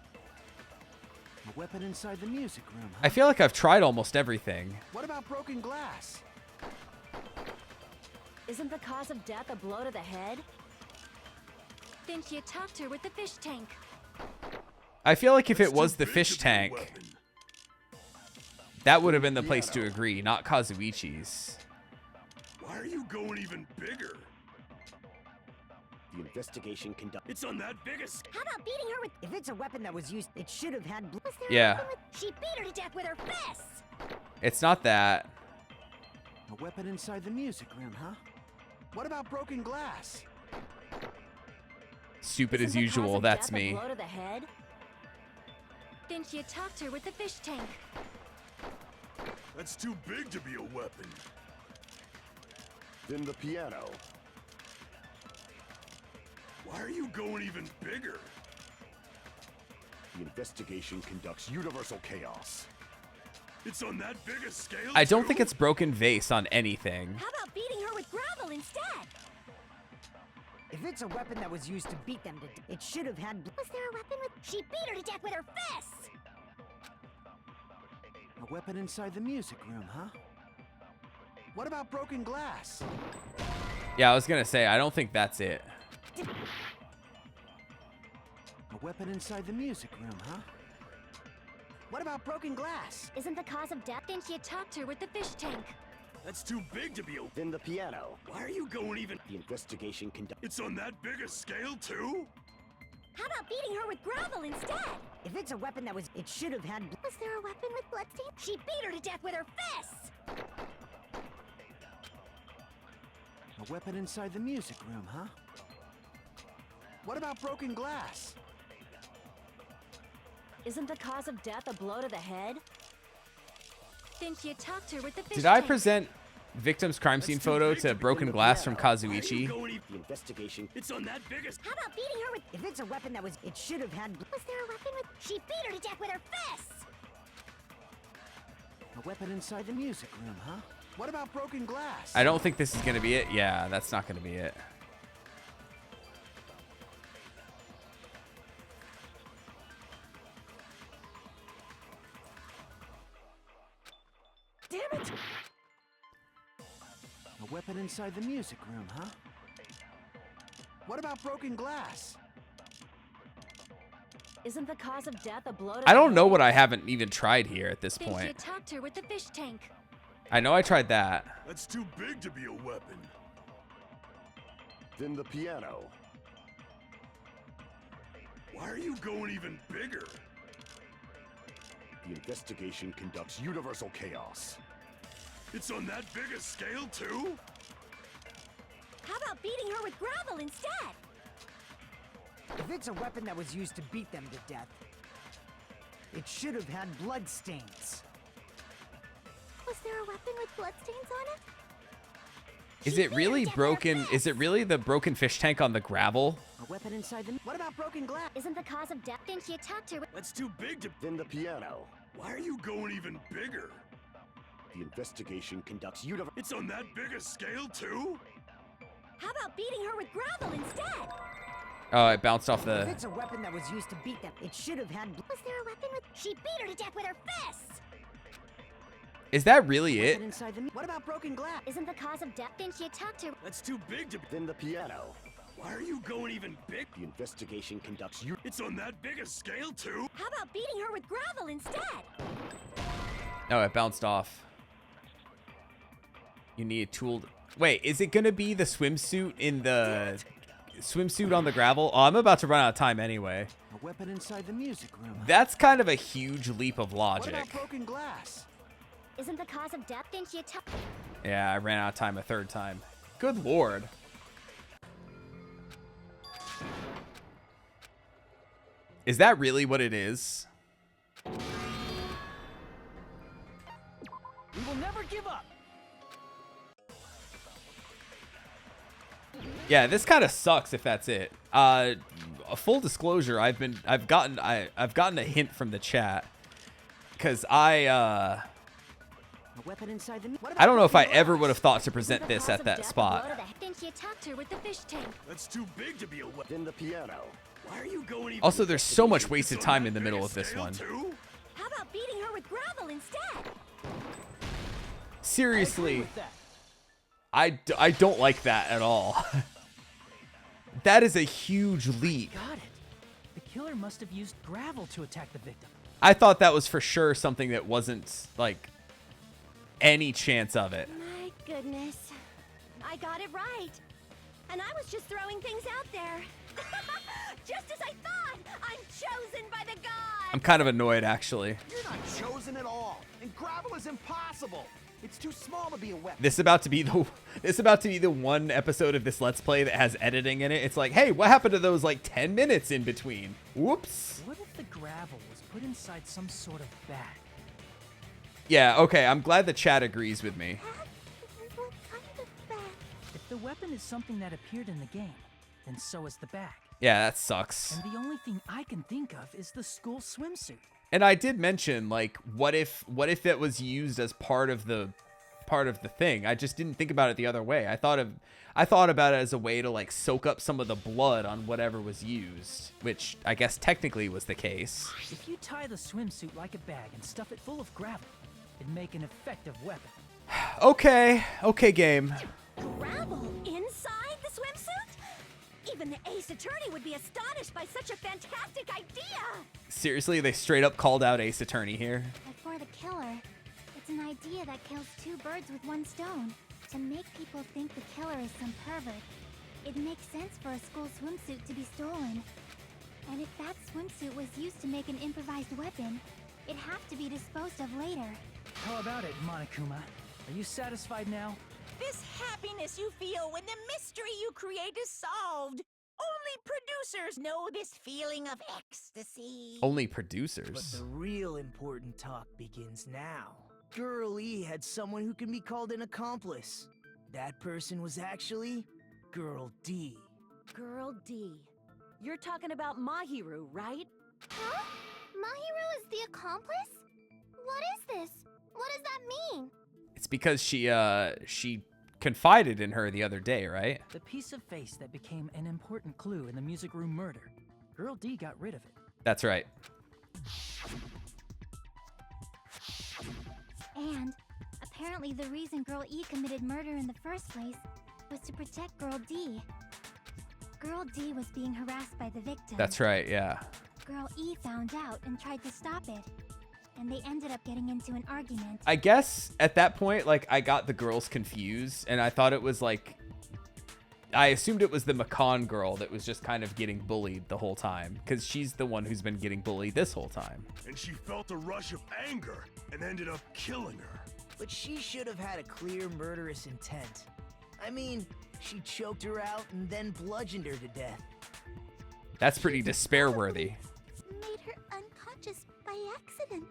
A weapon inside the music room, huh? I feel like I've tried almost everything. What about broken glass? Isn't the cause of death a blow to the head? Think you attacked her with the fish tank. I feel like if That's it was too the big fish to be a tank, weapon. that would have been the place to agree, not Kazuichi's. Why are you going even bigger? The investigation conduct. It's on that biggest. How about beating her with... If it's a weapon that was used, it should have had... Was there Yeah. a weapon with... She beat her to death with her fists! It's not that. A weapon inside the music room, huh? What about broken glass? Stupid as Isn't the cause usual. of That's death a me. blow to the head? Then she attacked her with the fish tank. That's too big to be a weapon. Then the piano. Why are you going even bigger? The investigation conducts universal chaos. It's on that big a scale. I don't too? think it's broken vase on anything. How about beating her with gravel instead? If it's a weapon that was used to beat them to death, it should have had... Was there a weapon with... She beat her to death with her fists! A weapon inside the music room, huh? What about broken glass? Yeah, I was gonna say, I don't think that's it. A weapon inside the music room, huh? What about broken glass? Isn't the cause of death... Then she attacked her with the fish tank. That's too big to be a. Then the piano. Why are you going even? The investigation conduct. It's on that big a scale too. How about beating her with gravel instead? If it's a weapon that was... It should have had... Was there a weapon with bloodstains? She beat her to death with her fists! A weapon inside the music room, huh? What about broken glass? Isn't the cause of death a blow to the head? Then she attacked her with the fish Did I tank. present victim's crime scene photo to Broken Glass from Kazuichi? The investigation. It's on that biggest. How about beating her with... If it's a weapon that was... It should have had... Was there a weapon with... She beat her to death with her fists! A weapon inside the music room, huh? What about broken glass? I don't think this is gonna be it. Yeah, that's not gonna be it. Damn it! A weapon inside the music room, huh? What about broken glass? Isn't the cause of death a blow to I the don't know head? what I haven't even tried here at this Then she point. attacked her with the fish tank. I know I tried that. That's too big to be a weapon. Then the piano. Why are you going even bigger? The investigation conducts universal chaos. It's on that big a scale too. How about beating her with gravel instead? If it's a weapon that was used to beat them to death, it should have had bloodstains. Was there a weapon with bloodstains on it? Is She it beat her really to death with her broken? Is it fists! really the broken fish tank on the gravel? A weapon inside the... What about broken glass? Isn't the cause of death... Then she attacked her with... That's too big to. Then the piano. Why are you going even bigger? The investigation conducts universal. It's on that big a scale too. How about beating her with gravel instead? Oh, it bounced off If the... it's a weapon that was used to beat them, it should have had... Was there a weapon with... She beat her to death with her fists! Is that really it? Weapon inside the... What about broken glass? Isn't the cause of death... Then she attacked her... That's too big to. Then the piano. Why are you going even big? The investigation conducts you. It's on that big a scale too. How about beating her with gravel instead? No, it bounced off. You need a tool. Wait, is it gonna be the swimsuit in the swimsuit on the gravel? Oh, I'm about to run out of time anyway. A weapon inside the music room. Huh? That's kind of a huge leap of What logic. about broken glass? Isn't the cause of death... Then she attacked... Yeah, I ran out of time a third time. Good lord. Is that really what it is? We will never give up. Yeah, this kind of sucks if that's it. A full disclosure, I've gotten a hint from the chat because A weapon inside the... What about I don't know if I broken ever glass? would have thought to Isn't present the this cause at of that death a spot. blow to the head? Then she attacked her with the fish tank. That's too big to be a weapon. Then the piano. Why are you going even? Also, there's so much It's wasted on time that in the big middle a of this scale, one. too? How about beating her with gravel instead? Seriously, With that. I don't like that at all. That is a huge leap. Got it. The killer must have used gravel to attack the victim. I thought that was for sure something that wasn't like any chance of it. My goodness. I got it right. and I was just throwing things out there. Just as I thought! I'm chosen by the gods! I'm kind of annoyed, actually. You're not chosen at all, and gravel is impossible. It's too small to be a weapon. This is about to be the one episode of this Let's Play that has editing in it. It's like, hey, what happened to those like 10 minutes in between? Whoops. What if the gravel was put inside some sort of bag? Yeah, okay, I'm glad the chat agrees with me. What kind of bag? If the weapon is something that appeared in the game, then so is the bag. Yeah, that sucks. And the only thing I can think of is the school swimsuit. And I did mention, like, what if it was used as part of the thing? I just didn't think about it the other way. I thought about it as a way to like soak up some of the blood on whatever was used, which I guess technically was the case. If you tie the swimsuit like a bag and stuff it full of gravel, it'd make an effective weapon. Okay, game. Gravel inside the swimsuit? Even the Ace Attorney would be astonished by such a fantastic idea! Seriously, they straight up called out Ace Attorney here. But for the killer, it's an idea that kills two birds with one stone. To make people think the killer is some pervert, it makes sense for a school swimsuit to be stolen. And if that swimsuit was used to make an improvised weapon, it'd have to be disposed of later. How about it, Monokuma? Are you satisfied now? This happiness you feel when the mystery you create is solved. Only producers know this feeling of ecstasy. Only producers. But the real important talk begins now. Girl E had someone who can be called an accomplice. That person was actually Girl D. Girl D. You're talking about Mahiru, right? Huh? Mahiru is the accomplice? What is this? What does that mean? It's because she confided in her the other day, right? The piece of face that became an important clue in the music room murder. Girl D got rid of it. That's right. And apparently the reason Girl E committed murder in the first place was to protect Girl D. Girl D was being harassed by the victim. That's right, yeah. Girl E found out and tried to stop it. And they ended up getting into an argument. I guess at that point, like, I got the girls confused, and I thought it was like, I assumed it was the Makan girl that was just kind of getting bullied the whole time, because she's the one who's been getting bullied this whole time. And she felt a rush of anger and ended up killing her. But she should have had a clear murderous intent. I mean, she choked her out and then bludgeoned her to death. That's pretty despair-worthy. Made her unconscious by accident.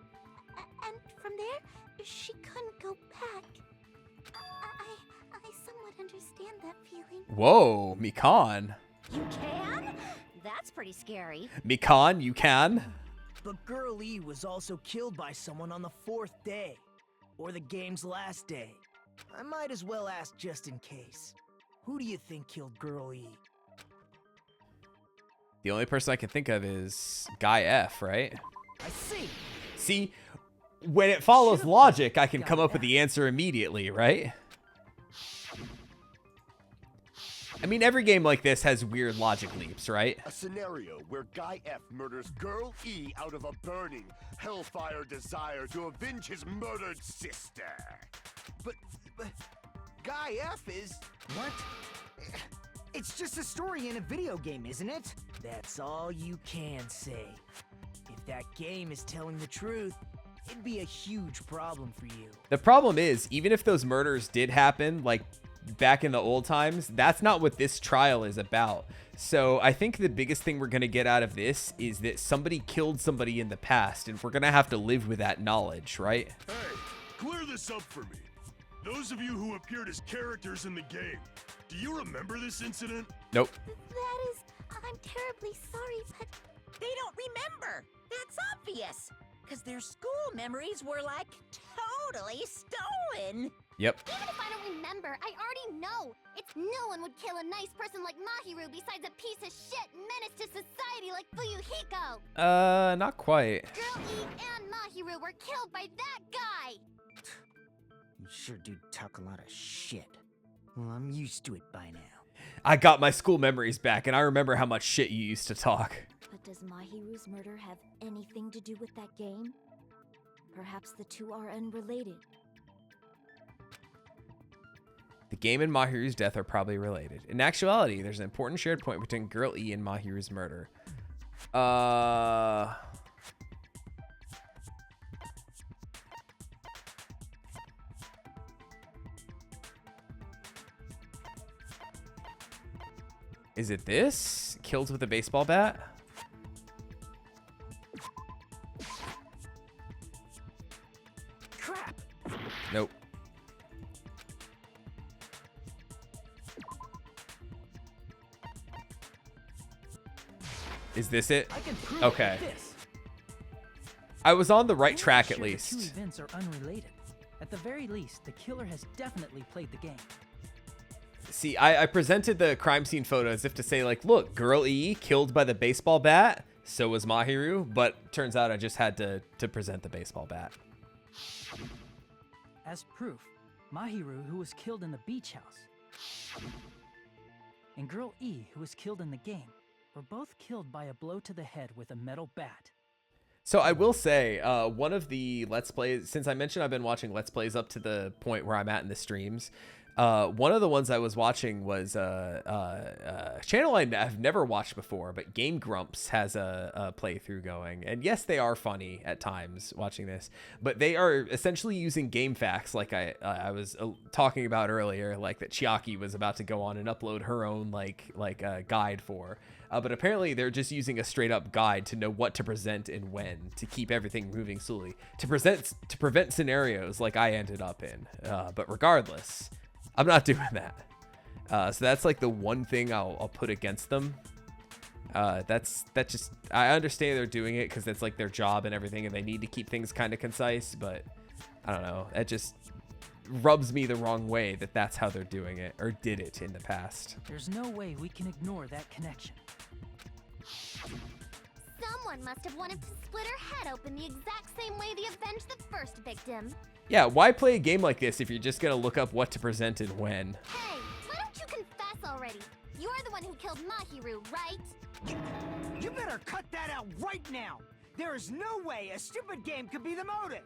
And from there, she couldn't go back. I somewhat understand that feeling. Whoa, Mikan. You can? That's pretty scary. Mikan, you can? But Girl E was also killed by someone on the 4th day. Or the game's last day. I might as well ask just in case. Who do you think killed Girl E? The only person I can think of is Guy F, right? I see. See, when it follows logic, I can come up with the answer immediately, right? I mean, every game like this has weird logic leaps, right? A scenario where Guy F murders Girl E out of a burning, hellfire desire to avenge his murdered sister. But Guy F is... What? It's just a story in a video game, isn't it? That's all you can say. If that game is telling the truth, it'd be a huge problem for you. The problem is, even if those murders did happen, like, back in the old times, that's not what this trial is about. So I think the biggest thing we're going to get out of this is that somebody killed somebody in the past, and we're going to have to live with that knowledge, right? Hey, clear this up for me. Those of you who appeared as characters in the game, do you remember this incident? Nope. That is... I'm terribly sorry, but... They don't remember. That's obvious. Because their school memories were, like, totally stolen. Yep. Even if I don't remember, I already know. It's no one would kill a nice person like Mahiru besides a piece of shit menace to society like Fuyuhiko. Not quite. Girl E and Mahiru were killed by that guy. You sure do talk a lot of shit. Well, I'm used to it by now. I got my school memories back, and I remember how much shit you used to talk. But does Mahiru's murder have anything to do with that game? Perhaps the two are unrelated. The game and Mahiru's death are probably related. In actuality, there's an important shared point between Girl E and Mahiru's murder. Is it this? Killed with a baseball bat? Crap. Nope. Is this it? I can prove Okay. it with this. I was on the right I'm track sure at the least. two events are unrelated. At the very least, the killer has definitely played the game. See, I presented the crime scene photo as if to say, like, look, Girl E killed by the baseball bat. So was Mahiru. But turns out I just had to present the baseball bat. As proof, Mahiru, who was killed in the beach house, and Girl E, who was killed in the game, were both killed by a blow to the head with a metal bat. So I will say, one of the Let's Plays, since I mentioned I've been watching Let's Plays up to the point where I'm at in the streams, one of the ones I was watching was a channel I've never watched before, but Game Grumps has a playthrough going. And yes, they are funny at times watching this, but they are essentially using game facts like I was talking about earlier, like that Chiaki was about to go on and upload her own guide for. But apparently they're just using a straight up guide to know what to present and when to keep everything moving slowly to prevent scenarios like I ended up in. But regardless, I'm not doing that. So that's like the one thing I'll put against them. That's just, I understand they're doing it because that's like their job and everything, and they need to keep things kind of concise. But I don't know. It just rubs me the wrong way that that's how they're doing it or did it in the past. There's no way we can ignore that connection. Someone must have wanted to split her head open the exact same way they avenged the first victim. Yeah, why play a game like this if you're just gonna look up what to present and when? Hey, why don't you confess already? You're the one who killed Mahiru, right? You better cut that out right now! There is no way a stupid game could be the motive!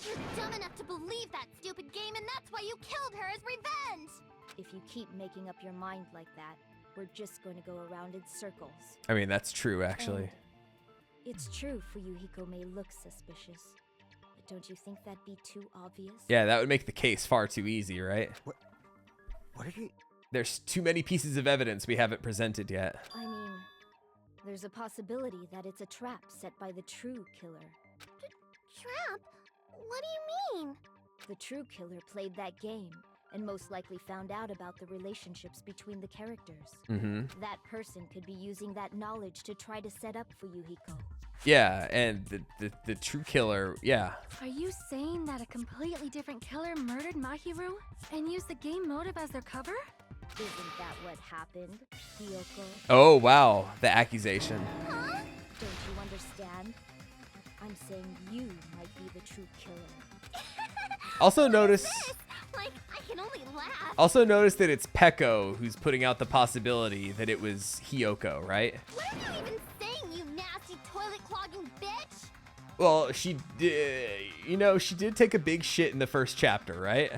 You're dumb enough to believe that stupid game, and that's why you killed her as revenge! If you keep making up your mind like that, we're just going to go around in circles. I mean, that's true, actually. And it's true Fuyuhiko may look suspicious, but don't you think that'd be too obvious? Yeah, that would make the case far too easy, right? What did he... There's too many pieces of evidence we haven't presented yet. I mean, there's a possibility that it's a trap set by the true killer. Trap? What do you mean? The true killer played that game, and most likely found out about the relationships between the characters. Mm-hmm. That person could be using that knowledge to try to set up Fuyuhiko. Yeah, and the true killer, yeah. Are you saying that a completely different killer murdered Mahiru and used the game motive as their cover? Isn't that what happened, Hiyoko? Oh, wow, the accusation. Huh? Don't you understand? I'm saying you might be the true killer. Also notice... Like, I can only laugh. Also notice that it's Peko who's putting out the possibility that it was Hiyoko, right? What are you even saying, you nasty toilet-clogging bitch? Well, she did take a big shit in the first chapter, right?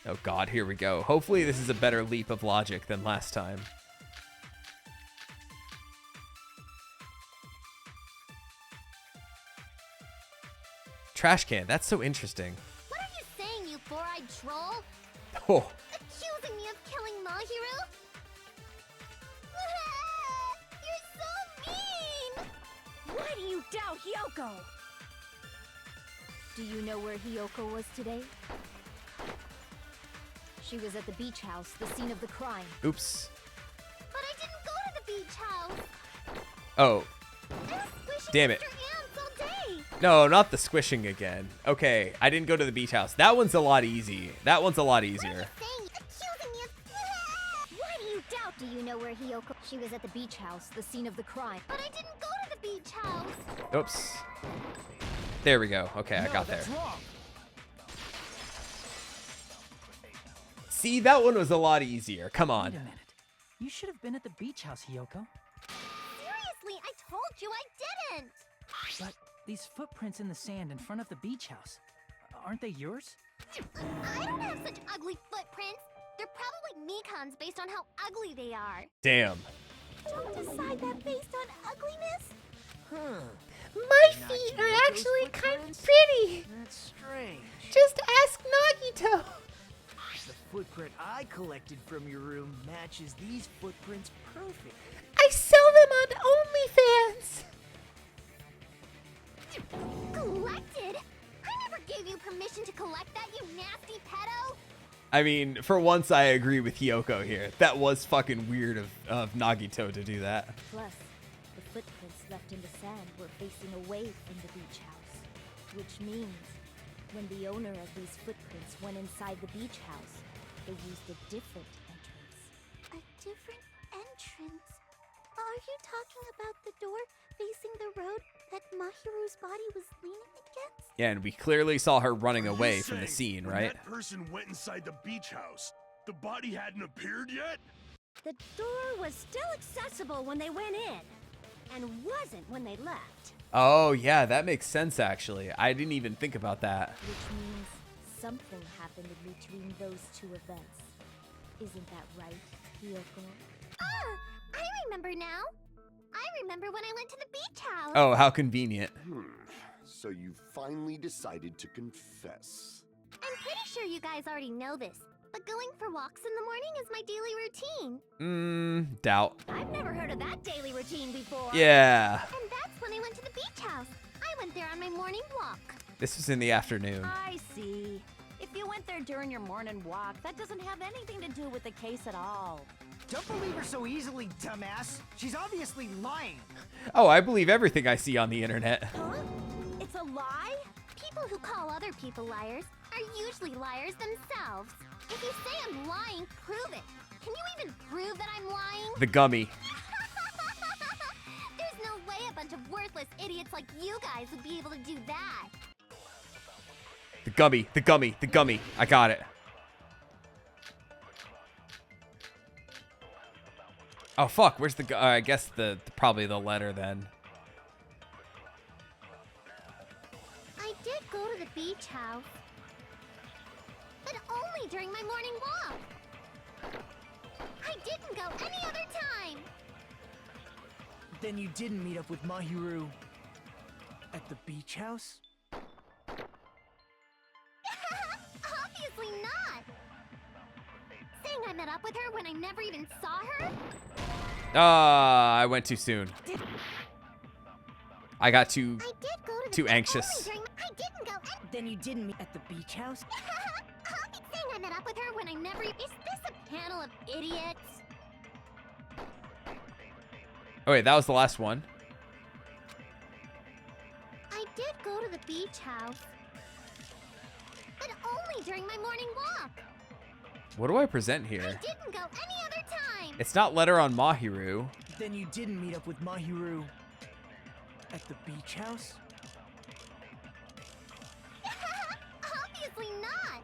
Oh god, here we go. Hopefully this is a better leap of logic than last time. Trash can, that's so interesting. What are you saying, you four-eyed troll? Oh. Accusing me of killing Mahiru? You're so mean! Why do you doubt Hiyoko? Do you know where Hiyoko was today? She was at the beach house, the scene of the crime. Oops. But I didn't go to the beach house. Oh. Damn it. Mr. Ants all day. No, not the squishing again. Okay, I didn't go to the beach house. That one's a lot easy. That one's a lot easier. Why do you doubt? Do you know where Hiyoko? She was at the beach house, the scene of the crime. But I didn't go to the beach house. Oops. There we go. Okay, I got there. That's wrong. See, that one was a lot easier. Come on. Wait a minute. You should have been at the beach house, Hiyoko. Seriously, I told you I didn't. But these footprints in the sand in front of the beach house. Aren't they yours? I don't have such ugly footprints. They're probably Mikan's based on how ugly they are. Damn. Don't decide that based on ugliness. My feet are actually kind of pretty. That's strange. Just ask Nagito. The footprint I collected from your room matches these footprints perfectly. I sell them on OnlyFans. Collected? I never gave you permission to collect that, you nasty pedo. I mean, for once I agree with Hiyoko here. That was fucking weird of Nagito to do that. Plus, the footprints left in the sand were facing away from the beach house. Which means, when the owner of these footprints went inside the beach house, they used a different entrance. A different entrance? Are you talking about the door facing the road that Mahiru's body was leaning against? Yeah, and we clearly saw her running away from the scene, when right? that person went inside the beach house, the body hadn't appeared yet? The door was still accessible when they went in, and wasn't when they left. Oh, yeah, that makes sense, actually. I didn't even think about that. Which means something happened in between those two events. Isn't that right, Hiyoko? Ah, I remember now. I remember when I went to the beach house. Oh, how convenient. So you finally decided to confess. I'm pretty sure you guys already know this, but going for walks in the morning is my daily routine. Doubt. I've never heard of that daily routine before. Yeah. And that's when I went to the beach house. I went there on my morning walk. This was in the afternoon. I see. If you went there during your morning walk, that doesn't have anything to do with the case at all. Don't believe her so easily, dumbass. She's obviously lying. Oh, I believe everything I see on the internet. Huh? It's a lie? People who call other people liars are usually liars themselves. If you say I'm lying, prove it. Can you even prove that I'm lying? The gummy. There's no way a bunch of worthless idiots like you guys would be able to do that. The gummy, the gummy, the gummy. I got it. Oh, fuck. Where's the... I guess probably the letter then. I did go to the beach house. But only during my morning walk. I didn't go any other time. Then you didn't meet up with Mahiru at the beach house? Obviously not. Saying I met up with her when I never even saw her? I went too soon. I got too anxious. I didn't go. Then you didn't meet at the beach house? Saying I met up with her when I never. Is this a panel of idiots? Oh wait, that was the last one. I did go to the beach house, but only during my morning walk. What do I present here? I didn't go any other time. It's not letter on Mahiru. Then you didn't meet up with Mahiru at the beach house? Obviously not.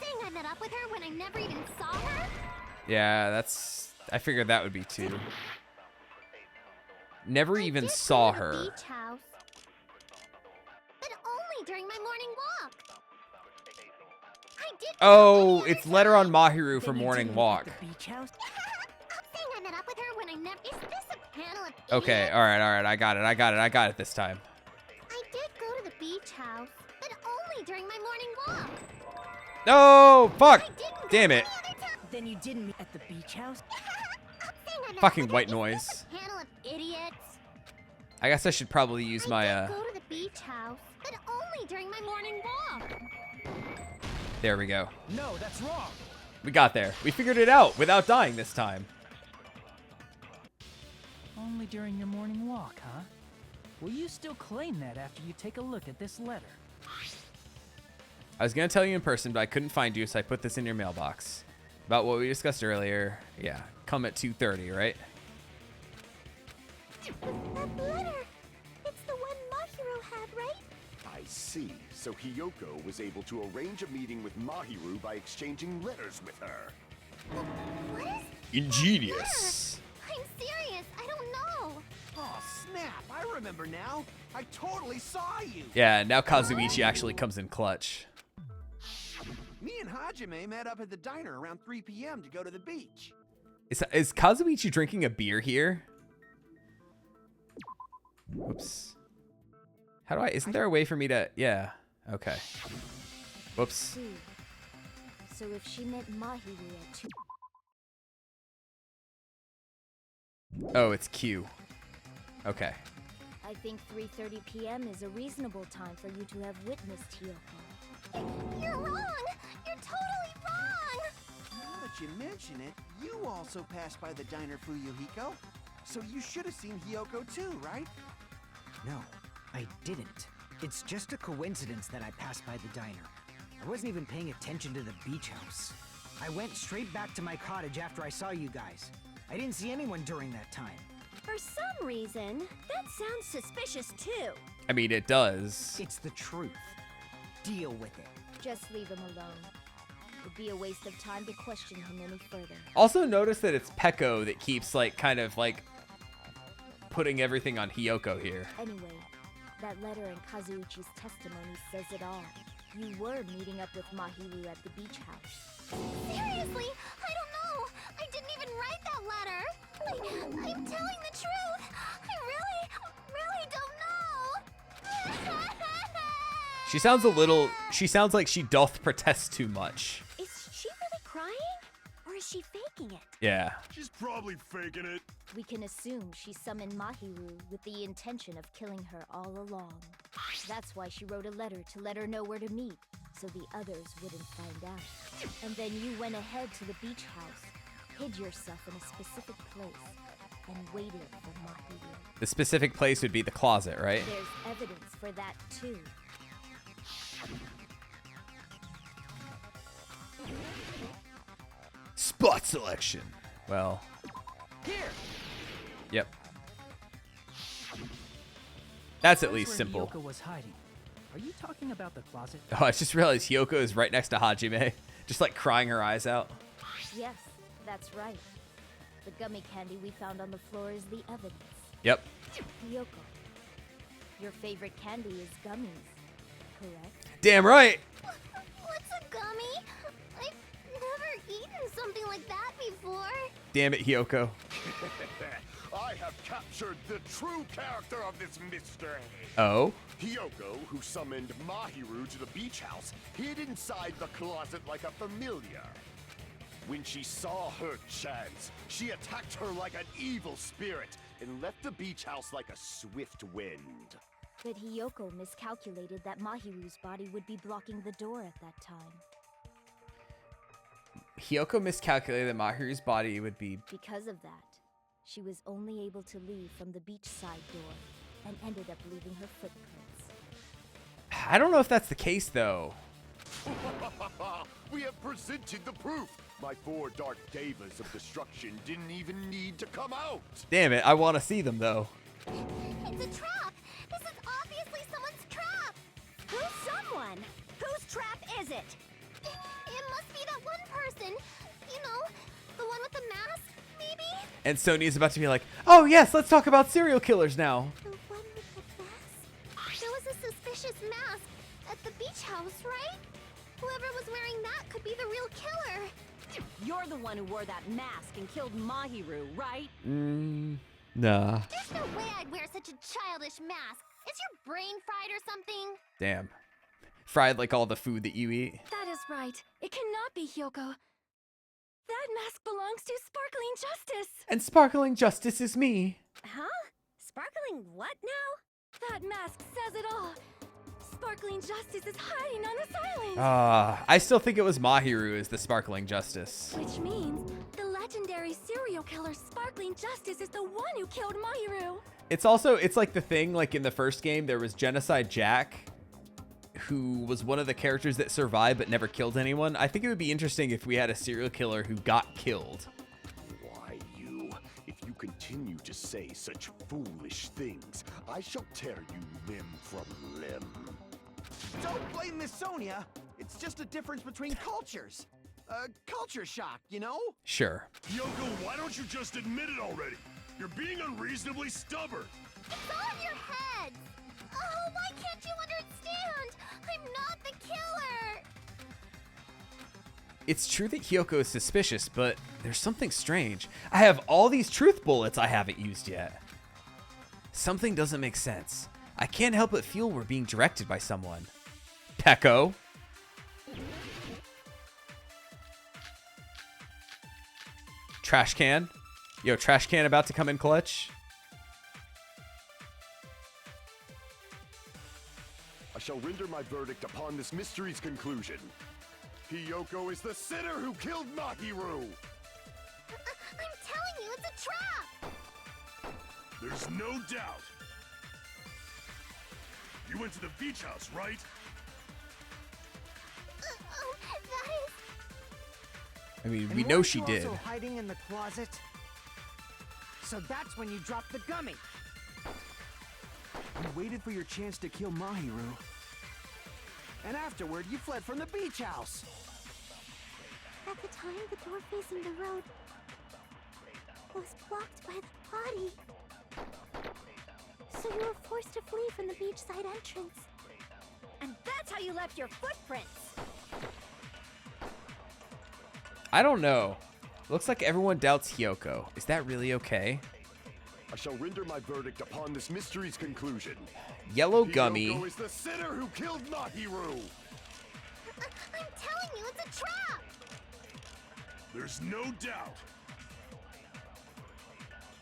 Saying I met up with her when I never even saw her? Yeah, that's... I figured that would be two. Never even saw her. Beach house, but only during my morning walk. I did. Oh, it's letter on Mahiru for morning walk. The beach house? Saying I met up with her when I never. Is this a panel of idiots? Okay, all right. I got it this time. I did go to the beach house, but only during my morning walk. No, fuck. Damn it. Then you didn't meet at the beach house? Fucking white noise. Panel of idiots. I guess I should probably use my Go to the beach house, but only during my morning walk. There we go. No, that's wrong. We got there. We figured it out without dying this time. Only during your morning walk, huh? Will you still claim that after you take a look at this letter? I was gonna tell you in person, but I couldn't find you, so I put this in your mailbox. About what we discussed earlier. Yeah, come at 2:30, right? That letter! It's the one Mahiru had, right? I see. So Hiyoko was able to arrange a meeting with Mahiru by exchanging letters with her. What is Ingenious. I'm serious. I don't know. Oh, snap! I remember now. I totally saw you. Yeah, now Kazuichi actually comes in clutch. Me and Hajime met up at the diner around 3 p.m. to go to the beach. Is Kazuichi drinking a beer here? Whoops. How do I... Isn't there a way for me to... Yeah. Okay. Whoops. So if she met Mahiru at 2... Oh, it's Q. Okay. I think 3:30 p.m. is a reasonable time for you to have witnessed Hiyoko. You're wrong! You're totally wrong! Now that you mention it, you also passed by the diner, Fuyuhiko. So you should have seen Hiyoko too, right? No, I didn't. It's just a coincidence that I passed by the diner. I wasn't even paying attention to the beach house. I went straight back to my cottage after I saw you guys. I didn't see anyone during that time. For some reason, that sounds suspicious too. I mean, it does. It's the truth. Deal with it. Just leave him alone. It'd be a waste of time to question him any further. Also notice that it's Peko that keeps, like, kind of, like, putting everything on Hiyoko here. Anyway, that letter in Kazuichi's testimony says it all. You were meeting up with Mahiru at the beach house. Seriously, I don't know. I didn't even write that letter. I'm telling the truth. I really don't know. She sounds a little... She sounds like she doth protest too much. Is she really crying? Or is she faking it? Yeah. She's probably faking it. We can assume she summoned Mahiru with the intention of killing her all along. That's why she wrote a letter to let her know where to meet, so the others wouldn't find out. And then you went ahead to the beach house, hid yourself in a specific place, and waited for Mahiru. The specific place would be the closet, right? There's evidence for that too. Spot selection. Well. Here. Yep. That's at That's least where simple. Hiyoko was hiding. Are you talking about the closet? Oh, I just realized Hiyoko is right next to Hajime, just like crying her eyes out. Yes, that's right. The gummy candy we found on the floor is the evidence. Yep. Hiyoko, your favorite candy is gummies, correct? Damn right. What's a gummy? I've never eaten something like that before. Damn it, Hiyoko. I have captured the true character of this mystery. Oh? Hiyoko, who summoned Mahiru to the beach house, hid inside the closet like a familiar. When she saw her chance, she attacked her like an evil spirit and left the beach house like a swift wind. But Hiyoko miscalculated that Mahiru's body would be blocking the door at that time. Hiyoko miscalculated that Mahiru's body would be... Because of that, she was only able to leave from the beachside door and ended up leaving her footprints. I don't know if that's the case, though. We have presented the proof. My 4 dark devas of destruction didn't even need to come out. Damn it, I want to see them, though. It's a trap. This is obviously someone's trap. Who's someone? Whose trap is it? It must be that one person. You know, the one with the mask, maybe? And Sony's about to be like, oh yes, let's talk about serial killers now. The one with the mask? There was a suspicious mask at the beach house, right? Whoever was wearing that could be the real killer. You're the one who wore that mask and killed Mahiru, right? Nah. There's no way I'd wear such a childish mask. Is your brain fried or something? Damn. Fried like all the food that you eat. That is right. It cannot be Hiyoko. That mask belongs to Sparkling Justice. And Sparkling Justice is me. Huh? Sparkling what now? That mask says it all. Sparkling Justice is hiding on this island. I still think it was Mahiru as the Sparkling Justice. Which means the legendary serial killer Sparkling Justice is the one who killed Mahiru. It's also, it's like the thing, like in the first game, there was Genocide Jack, who was one of the characters that survived but never killed anyone. I think it would be interesting if we had a serial killer who got killed. Why, you? If you continue to say such foolish things, I shall tear you limb from limb. Don't blame Miss Sonia. It's just a difference between cultures. Culture shock, you know? Sure. Yoko, why don't you just admit it already? You're being unreasonably stubborn. It's all in your heads! Oh, why can't you understand? I'm not the killer! It's true that Hyoko is suspicious, but there's something strange. I have all these truth bullets I haven't used yet. Something doesn't make sense. I can't help but feel we're being directed by someone. Pecco. Trash can. Yo, trash can about to come in clutch. I shall render my verdict upon this mystery's conclusion. Hyoko is the sinner who killed Mahiru! I'm telling you, it's a trap! There's no doubt. You went to the beach house, right? Oh, that is... I mean, And we know weren't she you did. also hiding in the closet? So that's when you dropped the gummy. You waited for your chance to kill Mahiru. And afterward, you fled from the beach house. At the time, the door facing the road was blocked by the body. So you were forced to flee from the beachside entrance. And that's how you left your footprints. I don't know. Looks like everyone doubts Hyoko. Is that really okay? I shall render my verdict upon this mystery's conclusion. Yellow gummy. Hyoko is the sinner who killed Mahiru! I'm telling you, it's a trap! There's no doubt.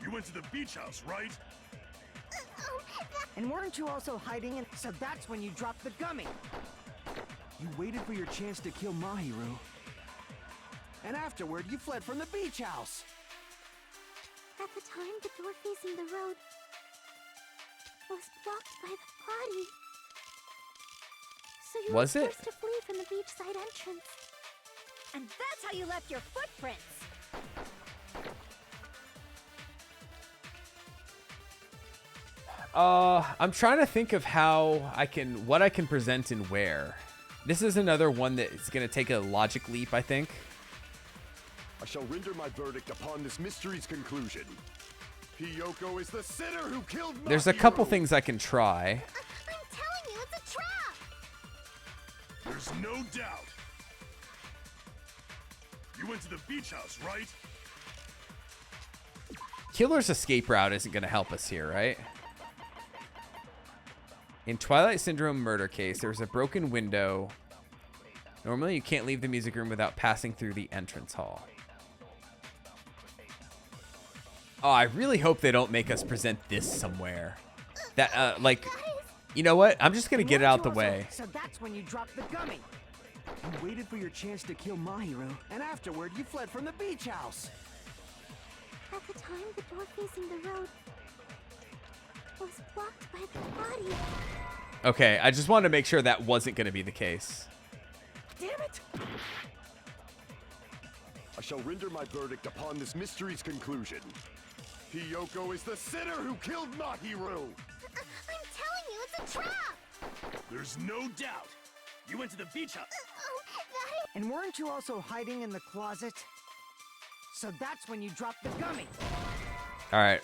You went to the beach house, right? And weren't you also hiding in... So that's when you dropped the gummy. You waited for your chance to kill Mahiru. And afterward, you fled from the beach house. At the time, the door facing the road was blocked by the body. So you Was were it? forced to flee from the beachside entrance. And that's how you left your footprints. I'm trying to think of what I can present and where. This is another one that is going to take a logic leap, I think. I shall render my verdict upon this mystery's conclusion. Hyoko is the sinner who killed Mahiru! There's a couple things I can try. I'm telling you, it's a trap! There's no doubt. You went to the beach house, right? Killer's escape route isn't going to help us here, right? In Twilight Syndrome murder case, there's a broken window. Normally, you can't leave the music room without passing through the entrance hall. Oh, I really hope they don't make us present this somewhere. That, like, you know what? I'm just going to get it out the way. So that's when you dropped the gummy. You waited for your chance to kill Mahiru. And afterward, you fled from the beach house. At the time, the door facing the road was blocked by the body. Okay, I just wanted to make sure that wasn't going to be the case. Damn it! I shall render my verdict upon this mystery's conclusion. Hyoko is the sinner who killed Mahiru! I'm telling you, it's a trap! There's no doubt. You went to the beach house. Oh, that is... And weren't you also hiding in the closet? So that's when you dropped the gummy. All right.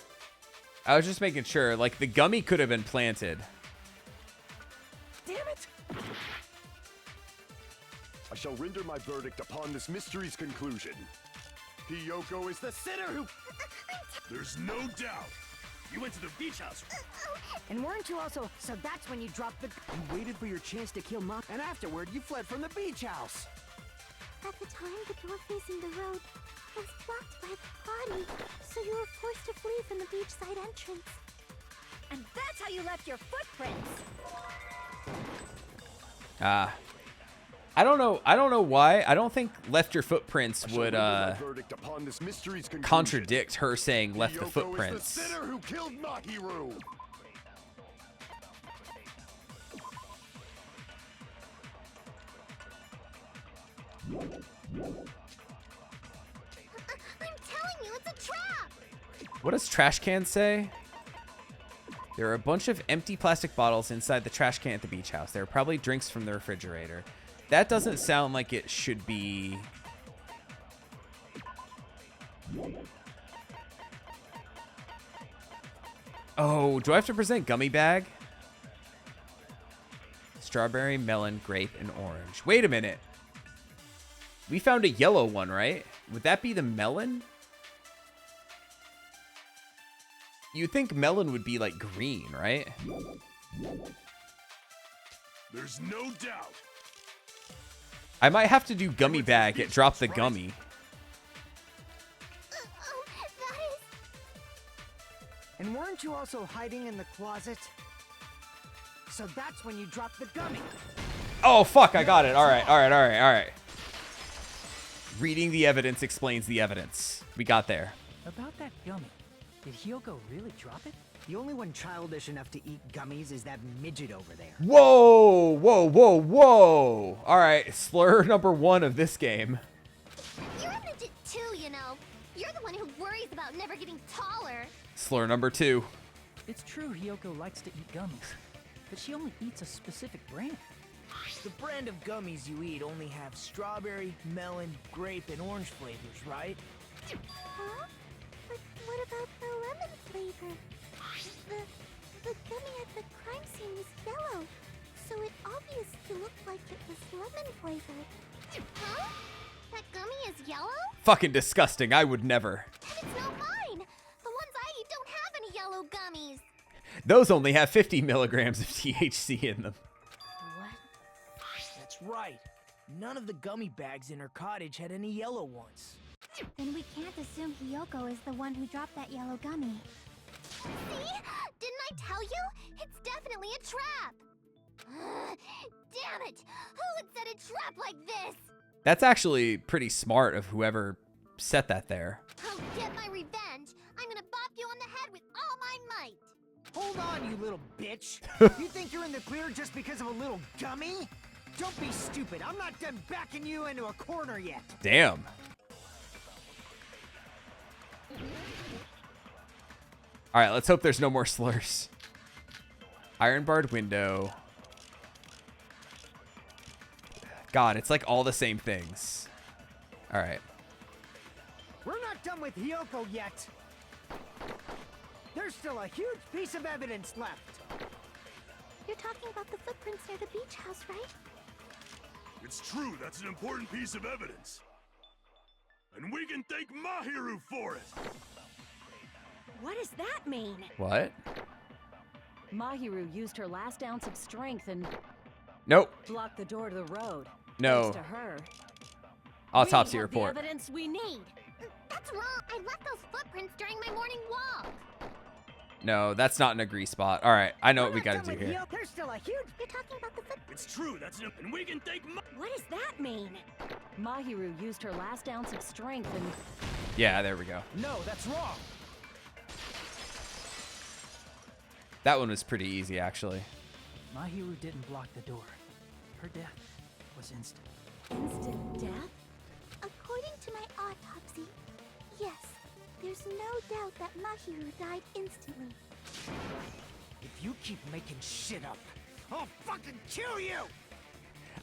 I was just making sure. Like, the gummy could have been planted. Damn it! I shall render my verdict upon this mystery's conclusion. Hyoko is the sinner who... There's no doubt. You went to the beach house. And weren't you also... So that's when you dropped the... You waited for your chance to kill Mahiru. And afterward, you fled from the beach house. At the time, the door facing the road was blocked by the body. So you were forced to flee from the beachside entrance. And that's how you left your footprints. I don't know why. I don't think left your footprints would contradict her saying left the footprints. Is the sinner who killed Mahiru. I'm telling you, it's a trap! What does trash can say? There are a bunch of empty plastic bottles inside the trash can at the beach house. There are probably drinks from the refrigerator. That doesn't sound like it should be... Oh, do I have to present gummy bag? Strawberry, melon, grape, and orange. Wait a minute. We found a yellow one, right? Would that be the melon? You'd think melon would be like green, right? There's no doubt. I might have to do gummy bag at drop the gummy. Oh, that is... And weren't you also hiding in the closet? So that's when you dropped the gummy. Oh, fuck, I got it. All right. Reading the evidence explains the evidence. We got there. About that gummy, did Hyoko really drop it? The only one childish enough to eat gummies is that midget over there. Whoa. All right, slur number 1 of this game. You're a midget too, you know. You're the one who worries about never getting taller. Slur number 2. It's true Hyoko likes to eat gummies, but she only eats a specific brand. The brand of gummies you eat only have strawberry, melon, grape, and orange flavors, right? Huh? But what about the lemon flavor? The gummy at the crime scene was yellow, so it obviously looked like it was lemon flavored. Huh? That gummy is yellow? Fucking disgusting. I would never. And it's not mine! The ones I eat don't have any yellow gummies! Those only have 50 milligrams of THC in them. What? That's right. None of the gummy bags in her cottage had any yellow ones. Then we can't assume Hyoko is the one who dropped that yellow gummy. See? Didn't I tell you? It's definitely a trap! Damn it! Who would set a trap like this? That's actually pretty smart of whoever set that there. I'll get my revenge! I'm gonna bop you on the head with all my might! Hold on, you little bitch! You think you're in the clear just because of a little gummy? Don't be stupid. I'm not done backing you into a corner yet. Damn. All right, let's hope there's no more slurs. Iron barred window. God, it's like all the same things. All right. We're not done with Hyoko yet. There's still a huge piece of evidence left. You're talking about the footprints near the beach house, right? It's true, that's an important piece of evidence. And we can thank Mahiru for it! What does that mean? What? Mahiru used her last ounce of strength and Nope. blocked the door to the road. No. Thanks to her. Autopsy We have report. the evidence we need. That's wrong. I left those footprints during my morning walk. No, that's not an agree spot. All right, I know what we got to do here. There's still a huge... You're talking about the footprints. It's true, and we can thank What does that mean? Mahiru used her last ounce of strength and... Yeah, there we go. No, that's wrong. That one was pretty easy, actually. Mahiru didn't block the door. Her death was instant. Instant death? According to my autopsy, yes, there's no doubt that Mahiru died instantly. If you keep making shit up, I'll fucking kill you!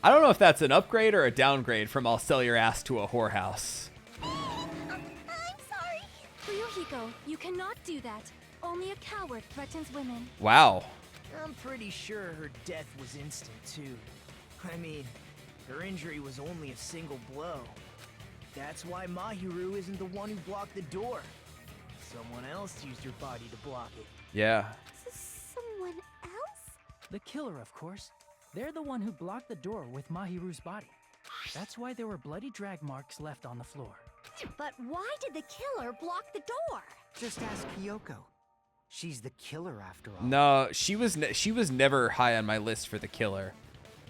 I don't know if that's an upgrade or a downgrade from I'll sell your ass to a whorehouse. I'm sorry. Ryuhiko, you cannot do that. Only a coward threatens women. Wow. I'm pretty sure her death was instant, too. I mean, her injury was only a single blow. That's why Mahiru isn't the one who blocked the door. Someone else used her body to block it. Yeah. Someone else? The killer, of course. They're the one who blocked the door with Mahiru's body. That's why there were bloody drag marks left on the floor. But why did the killer block the door? Just ask Hyoko. She's the killer after all. No, she was never high on my list for the killer.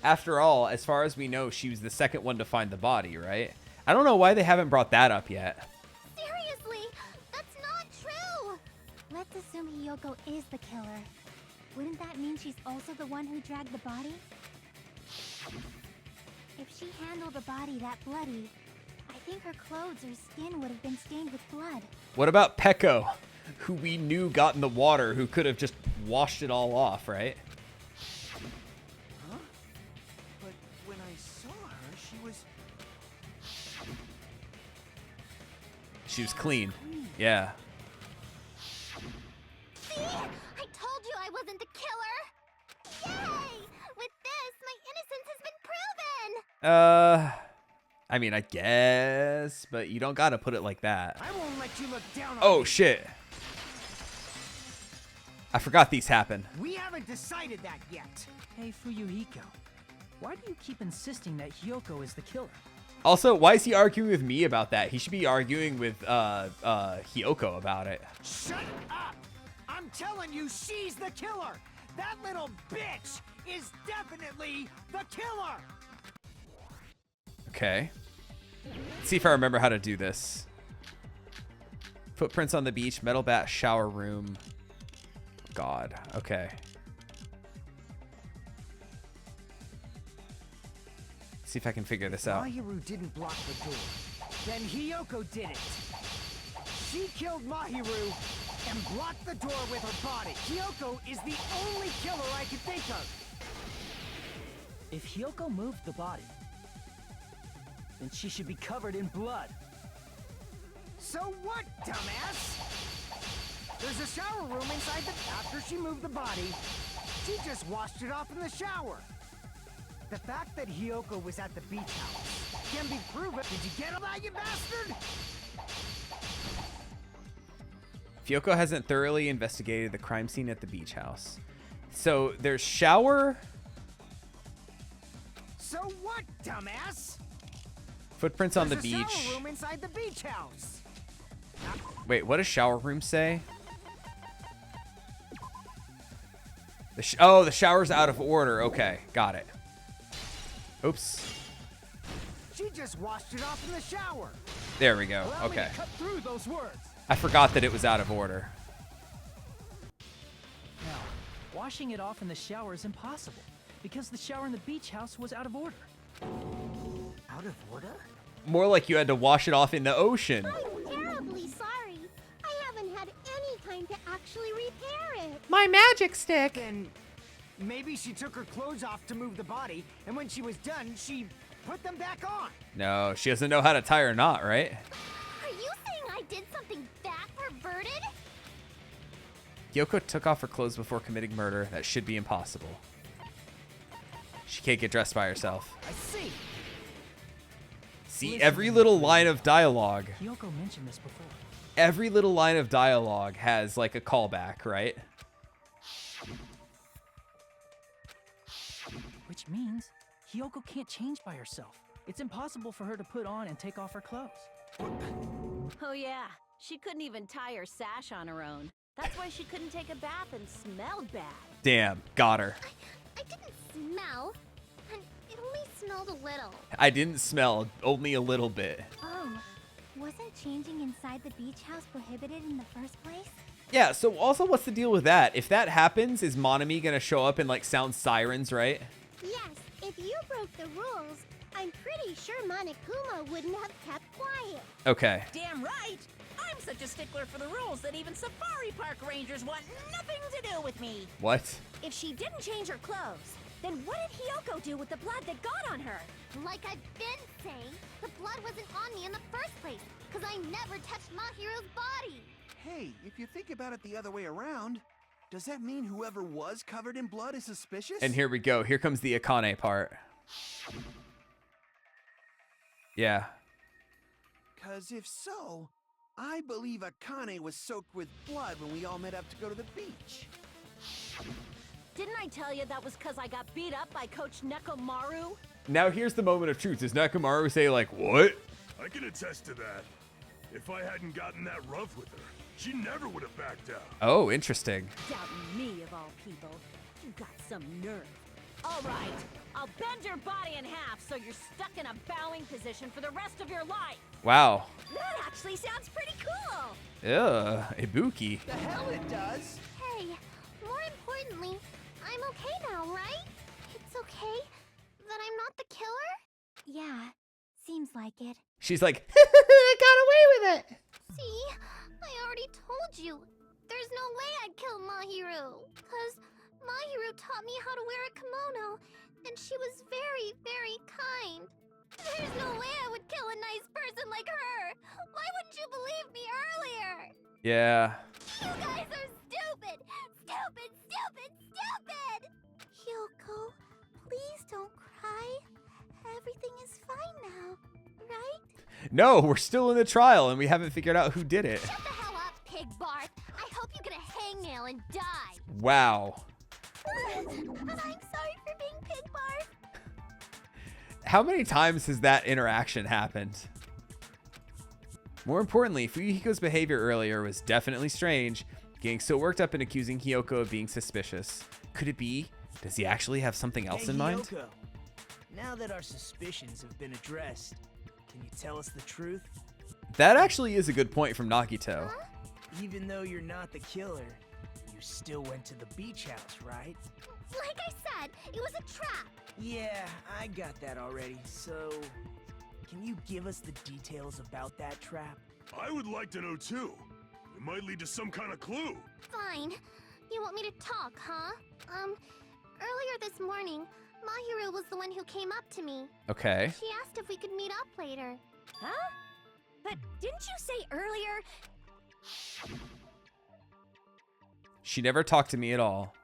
After all, as far as we know, she was the second one to find the body, right? I don't know why they haven't brought that up yet. Seriously, that's not true. Let's assume Hyoko is the killer. Wouldn't that mean she's also the one who dragged the body? If she handled a body that bloody, I think her clothes or skin would have been stained with blood. What about Peko, who we knew got in the water, who could have just washed it all off, right? Huh? But when I saw her, She was clean. Yeah. See? I mean, I guess, but you don't gotta put it like that. I won't let you look down on Oh, me. shit. I forgot these happen. We haven't decided that yet. Hey, Fuyuhiko. Why do you keep insisting that Hyoko is the killer? Also, why is he arguing with me about that? He should be arguing with Hyoko about it. Shut up! I'm telling you, she's the killer! That little bitch is definitely the killer! Okay. Let's see if I remember how to do this. Footprints on the beach, metal bat, shower room. God. Okay. See if I can figure this out. Mahiru didn't block the door. Then Hyoko did it. She killed Mahiru and blocked the door with her body. Hyoko is the only killer I can think of. If Hyoko moved the body, then she should be covered in blood. So what, dumbass? There's a shower room inside the... After she moved the body, she just washed it off in the shower. The fact that Hyoko was at the beach house can be proven. Did you get all that, you bastard? Hyoko hasn't thoroughly investigated the crime scene at the beach house. So there's shower. So what, dumbass? Footprints on the There's a beach. shower room inside the beach house. Wait, what does shower room say? Oh, the shower's out of order. Okay, got it. Oops. She just washed it off in the shower. There we go. Allow me Okay. to cut through those words. I forgot that it was out of order. Now, washing it off in the shower is impossible because the shower in the beach house was out of order. Out of order? More like you had to wash it off in the ocean. I'm terribly sorry. I haven't had any time to actually repair it. My magic stick. Then maybe she took her clothes off to move the body, and when she was done, she put them back on. No, she doesn't know how to tie her knot, right? Are you saying I did something that perverted? Hyoko took off her clothes before committing murder. That should be impossible. She can't get dressed by herself. I see. See, every little line of dialogue, Hyoko mentioned this before. every little line of dialogue has like a callback, right? Which means Hyoko can't change by herself. It's impossible for her to put on and take off her clothes. Oh yeah, she couldn't even tie her sash on her own. That's why she couldn't take a bath and smelled bad. Damn, got her. I didn't smell. And it only smelled a little. I didn't smell, only a little bit. Oh, wasn't changing inside the beach house prohibited in the first place? Yeah, so also what's the deal with that? If that happens, is Monami gonna show up and like sound sirens, right? Yes, if you broke the rules, I'm pretty sure Monokuma wouldn't have kept quiet. Okay. Damn right! I'm such a stickler for the rules that even safari park rangers want nothing to do with me. What? If she didn't change her clothes, then what did Hyoko do with the blood that got on her? Like I've been saying, the blood wasn't on me in the first place, because I never touched Mahiru's body. Hey, if you think about it the other way around, does that mean whoever was covered in blood is suspicious? And here we go. Here comes the Akane part. Yeah. Because if so, I believe Akane was soaked with blood when we all met up to go to the beach. Didn't I tell you that was because I got beat up by Coach Nekomaru? Now here's the moment of truth. Does Nekomaru say like, what? I can attest to that. If I hadn't gotten that rough with her, she never would have backed out. Oh, interesting. Doubting me of all people. You got some nerve. All right, I'll bend your body in half so you're stuck in a bowing position for the rest of your life. Wow. That actually sounds pretty cool. Ugh, Ibuki. The hell it does! Hey, more importantly, I'm okay now, right? It's okay that I'm not the killer? Yeah, seems like it. She's like, I got away with it. See, I already told you. There's no way I'd kill Mahiru. Because Mahiru taught me how to wear a kimono, and she was very, very kind. There's no way I would kill a nice person like her. Why wouldn't you believe me earlier? yeah. You guys are stupid! Stupid, stupid, stupid! Hyoko, please don't cry. Everything No, we're still in the trial and we haven't figured out who did it. Shut the hell up, Pig Barth. I hope you get a hangnail and die. Wow. I'm sorry for being Pig Barth. How many times has that interaction happened? More importantly, Fuyuhiko's behavior earlier was definitely strange, getting so worked up and accusing Hiyoko of being suspicious. Could it be? Does he actually have something else in mind? Hiyoko, now that our suspicions have been addressed, can you tell us the truth? That actually is a good point from Nagito. Huh? Even though you're not the killer, you still went to the beach house, right? Like I said, it was a trap. Yeah, I got that already, so... Can you give us the details about that trap? I would like to know too. It might lead to some kind of clue. Fine. You want me to talk, huh? Earlier this morning, Mahiru was the one who came up to me. Okay. She asked if we could meet up later. Huh? But didn't you say earlier? She never talked to me at all.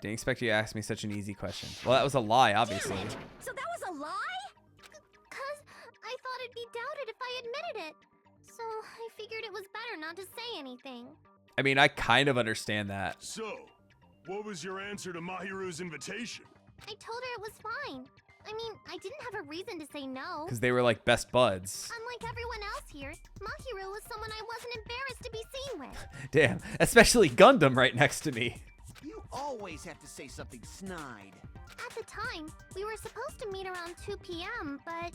Didn't expect you to ask me such an easy question. Well, that was a lie, obviously. Damn it! So that was a lie? Cause I thought it'd be doubted if I admitted it. So I figured it was better not to say anything. I mean, I kind of understand that. So, what was your answer to Mahiru's invitation? I told her it was fine. I mean, I didn't have a reason to say no. Because they were like best buds. Unlike everyone else here, Mahiru was someone I wasn't embarrassed to be seen with. Damn, especially Gundam right next to me. You always have to say something snide. At the time, we were supposed to meet around 2 p.m., but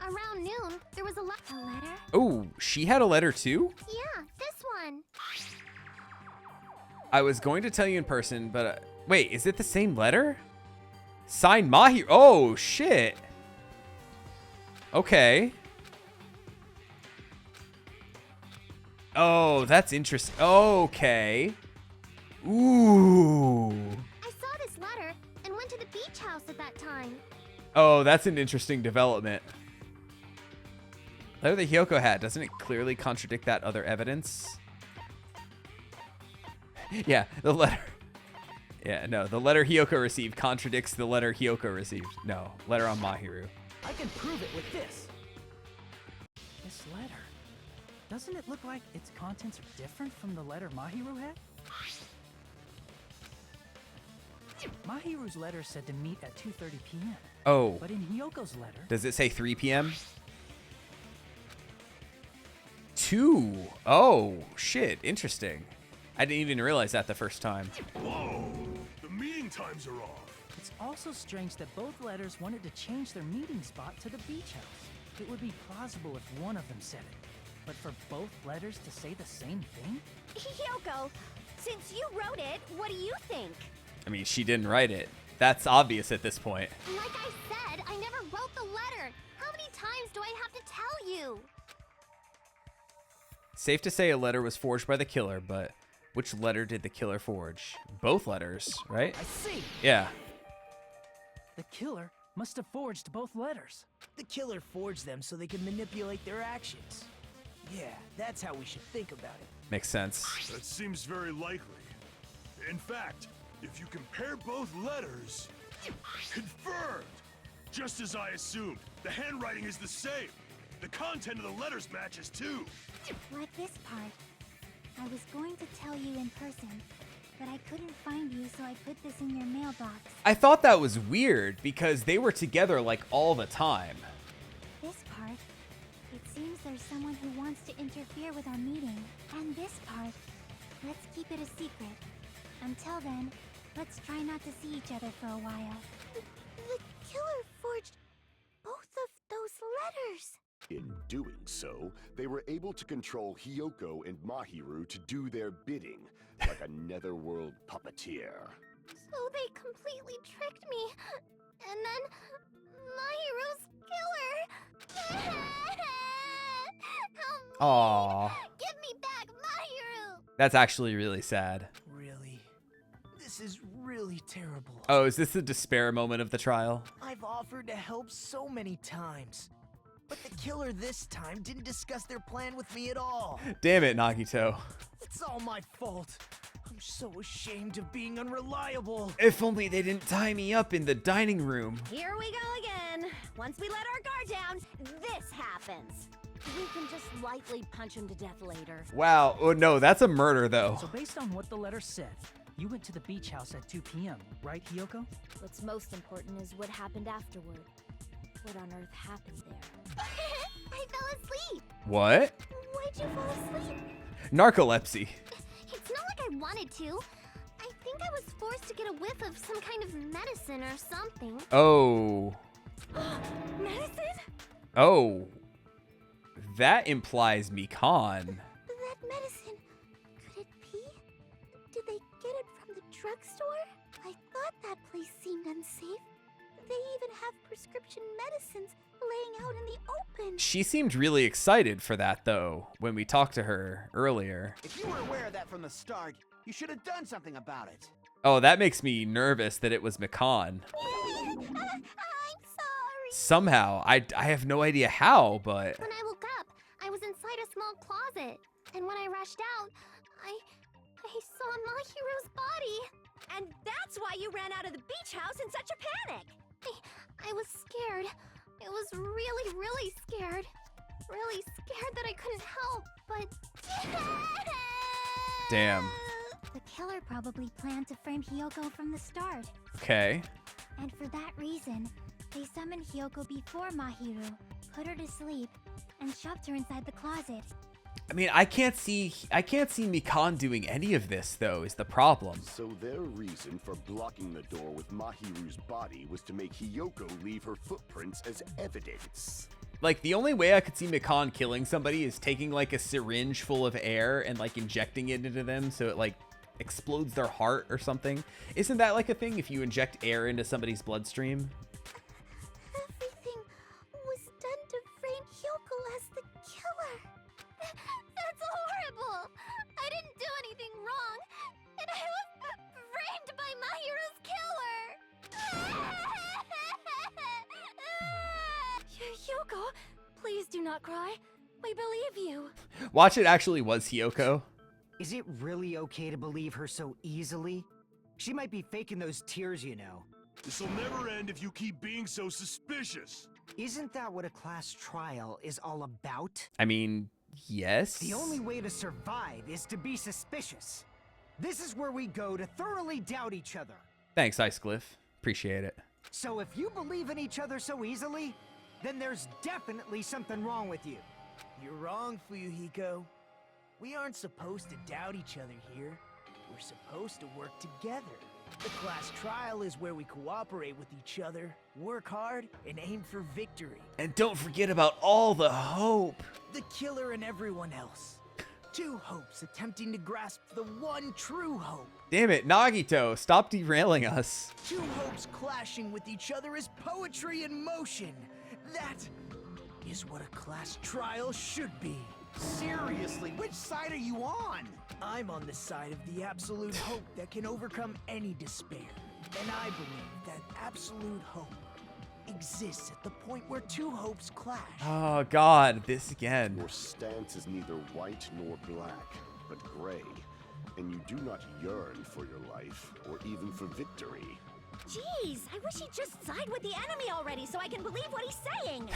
around noon, there was a letter. Oh, she had a letter too? Yeah, this one. I was going to tell you in person, but wait, is it the same letter? Signed Mahiru. Oh, shit. Okay. Oh, that's interesting. Okay. Ooh. I saw this letter and went to the beach house at that time. Oh, that's an interesting development. Letter that Hiyoko had, doesn't it clearly contradict that other evidence? Yeah, the letter. Yeah, no, the letter Hiyoko received contradicts the letter Hiyoko received. No, letter on Mahiru. I can prove it with this. This letter. Doesn't it look like its contents are different from the letter Mahiru had? Mahiru's letter said to meet at 2:30 p.m. Oh. But in Hiyoko's letter... Does it say 3 p.m.? 2. Oh, shit. Interesting. I didn't even realize that the first time. Whoa! The meeting times are off. It's also strange that both letters wanted to change their meeting spot to the beach house. It would be plausible if one of them said it. But for both letters to say the same thing? Hiyoko, since you wrote it, what do you think? I mean, she didn't write it. That's obvious at this point. Like I said, I never wrote the letter. How many times do I have to tell you? Safe to say a letter was forged by the killer, but which letter did the killer forge? Both letters, right? I see. Yeah. The killer must have forged both letters. The killer forged them so they could manipulate their actions. Yeah, that's how we should think about it. Makes sense. That seems very likely. In fact, if you compare both letters... Confirmed! Just as I assumed, the handwriting is the same. The content of the letters matches too. Like this part. I was going to tell you in person, but I couldn't find you, so I put this in your mailbox. I thought that was weird because they were together like all the time. This part. It seems there's someone who wants to interfere with our meeting. And this part. Let's keep it a secret. Until then, let's try not to see each other for a while. The killer forged both of those letters. In doing so, they were able to control Hiyoko and Mahiru to do their bidding, like a netherworld puppeteer. So they completely tricked me. And then Mahiru's killer. Help me. Aww. Give me back Mahiru. That's actually really sad. Really? This is really terrible. Oh, is this the despair moment of the trial? I've offered to help so many times. But the killer this time didn't discuss their plan with me at all. Damn it, Nagito. It's all my fault. I'm so ashamed of being unreliable. If only they didn't tie me up in the dining room. Here we go again. Once we let our guard down, this happens. We can just lightly punch him to death later. Wow. Oh, no, that's a murder, though. So based on what the letter said, you went to the beach house at 2 p.m., right, Hiyoko? What's most important is what happened afterward. What on earth happened there? I fell asleep. What? Why'd you fall asleep? Narcolepsy. It's not like I wanted to. I think I was forced to get a whiff of some kind of medicine or something. Oh. Medicine? Oh. That implies Mikan. That medicine. Could it be? Did they get it from the drugstore? I thought that place seemed unsafe. They even have prescription medicines laying out in the open. She seemed really excited for that, though, when we talked to her earlier. If you were aware of that from the start, you should have done something about it. Oh, that makes me nervous that it was Mikan. I'm sorry. Somehow. I have no idea how, but... When I woke up, I was inside a small closet. And when I rushed out, I saw Mahiru's body. And that's why you ran out of the beach house in such a panic. I was scared. I was really, really scared. Really scared that I couldn't help, but... Damn. The killer probably planned to frame Hiyoko from the start. Okay. And for that reason, they summoned Hiyoko before Mahiru, put her to sleep, and shoved her inside the closet. I mean, I can't see Mikan doing any of this, though, is the problem. So their reason for blocking the door with Mahiru's body was to make Hiyoko leave her footprints as evidence. Like, the only way I could see Mikan killing somebody is taking, like, a syringe full of air and, like, injecting it into them so it, like, explodes their heart or something. Isn't that, like, a thing if you inject air into somebody's bloodstream? Everything was done to frame Hiyoko as the killer. That's horrible. I didn't do anything wrong, and I was framed by Mahiru's killer. Hiyoko, please do not cry. We believe you. Watch, it actually was Hiyoko. Is it really okay to believe her so easily? She might be faking those tears, you know. This'll never end if you keep being so suspicious. Isn't that what a class trial is all about? I mean, yes. The only way to survive is to be suspicious. This is where we go to thoroughly doubt each other. Thanks, Icecliff. Appreciate it. So if you believe in each other so easily, then there's definitely something wrong with you. You're wrong, Fuyuhiko. We aren't supposed to doubt each other here. We're supposed to work together. The class trial is where we cooperate with each other, work hard, and aim for victory. And don't forget about all the hope. The killer and everyone else. Two hopes attempting to grasp the one true hope. Damn it, Nagito, stop derailing us. Two hopes clashing with each other is poetry in motion. That is what a class trial should be. Seriously, which side are you on? I'm on the side of the absolute hope that can overcome any despair. And I believe that absolute hope exists at the point where two hopes clash. Oh, God, this again. Your stance is neither white nor black, but gray. And you do not yearn for your life, or even for victory. Jeez, I wish he'd just side with the enemy already so I can believe what he's saying.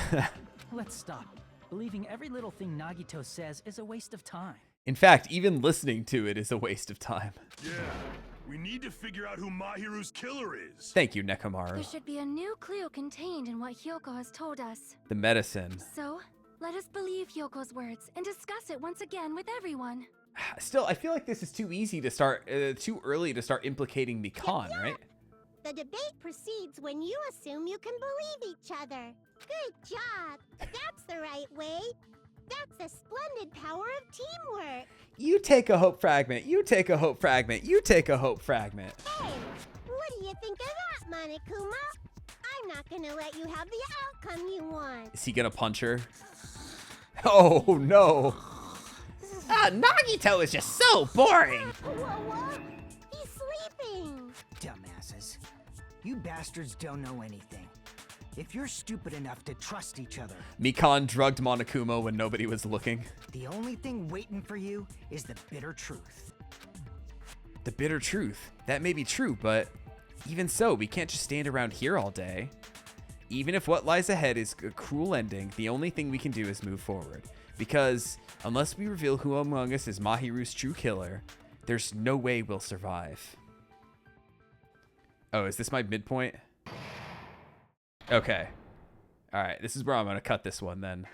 Let's stop. Believing every little thing Nagito says is a waste of time. In fact, even listening to it is a waste of time. Yeah, we need to figure out who Mahiru's killer is. Thank you, Nekomaru. There should be a new clue contained in what Hiyoko has told us. The medicine. So, let us believe Hyoko's words and discuss it once again with everyone. Still, I feel like this is too easy to start, too early to start implicating Mikan, right? The debate proceeds when you assume you can believe each other. Good job. That's the right way. That's the splendid power of teamwork. You take a hope fragment. You take a hope fragment. You take a hope fragment. Hey, what do you think of that, Monokuma? I'm not gonna let you have the outcome you want. Is he gonna punch her? Oh, no. Ah, Nagito is just so boring. What? He's sleeping. Dumbasses. You bastards don't know anything. If you're stupid enough to trust each other, Mikan drugged Monokuma when nobody was looking. the only thing waiting for you is the bitter truth. The bitter truth. That may be true, but even so, we can't just stand around here all day. Even if what lies ahead is a cruel ending, the only thing we can do is move forward. Because unless we reveal who among us is Mahiru's true killer, there's no way we'll survive. Oh, is this my midpoint? Okay. Alright, this is where I'm going to cut this one then.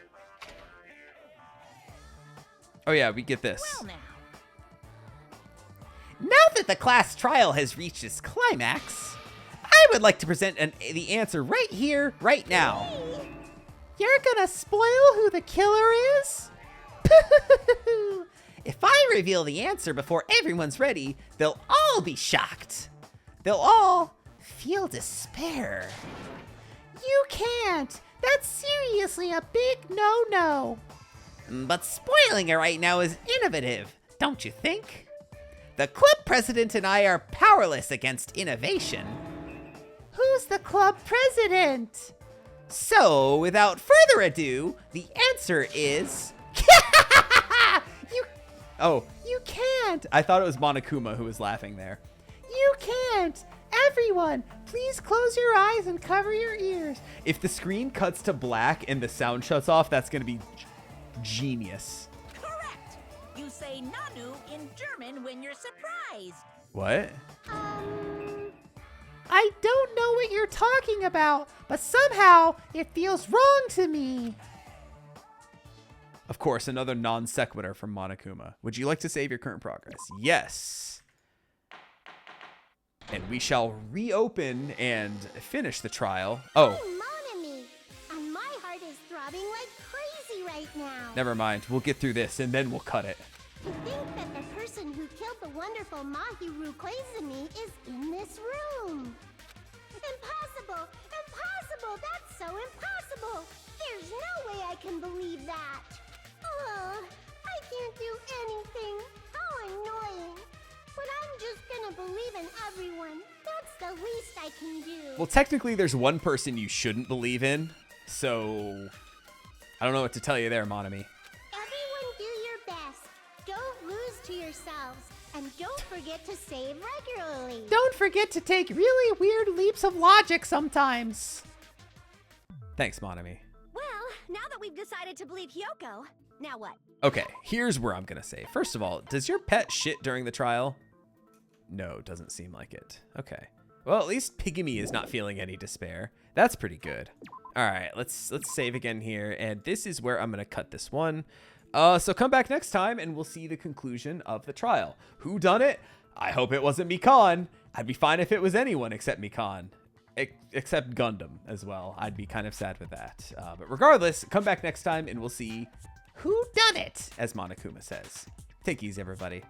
Oh yeah, we get this. Well, Now that the class trial has reached its climax, I would like to present the answer right here, right now. You're gonna spoil who the killer is? If I reveal the answer before everyone's ready, they'll all be shocked. They'll all feel despair. You can't. That's seriously a big no-no. But spoiling it right now is innovative, don't you think? The club president and I are powerless against innovation. Who's the club president? So, without further ado, the answer is... You can't. I thought it was Monokuma who was laughing there. You can't. Everyone, please close your eyes and cover your ears. If the screen cuts to black and the sound shuts off, that's going to be genius. correct. You say Nanu in German when you're surprised. What? I don't know what you're talking about, but somehow it feels wrong to me. Of course, another non sequitur from Monokuma. Would you like to save your current progress? Yes. And we shall reopen and finish the trial. Oh, I'm Monami, and my heart is throbbing like crazy right now. never mind. We'll get through this and then we'll cut it. To think that the person who killed the wonderful Mahiru Koizumi is in this room. Impossible! Impossible! That's so impossible! There's no way I can believe that! Oh, I can't do anything. How annoying. But I'm just gonna believe in everyone. That's the least I can do. Well, technically, there's one person you shouldn't believe in. So, I don't know what to tell you there, Monami. Everyone do your best. Don't lose to yourselves. And don't forget to save regularly. Don't forget to take really weird leaps of logic sometimes. Thanks, Monami. Well, now that we've decided to believe Hyoko, now what? Okay, here's where I'm going to say. First of all, does your pet shit during the trial? No, doesn't seem like it. Okay. Well, at least Piggy is not feeling any despair. That's pretty good. All right, let's save again here. And this is where I'm going to cut this one. So come back next time and we'll see the conclusion of the trial. Who done it? I hope it wasn't Mikan. I'd be fine if it was anyone except Mikan. Except Gundam as well. I'd be kind of sad with that. But regardless, come back next time and we'll see who done it, as Monokuma says. Take it easy, everybody.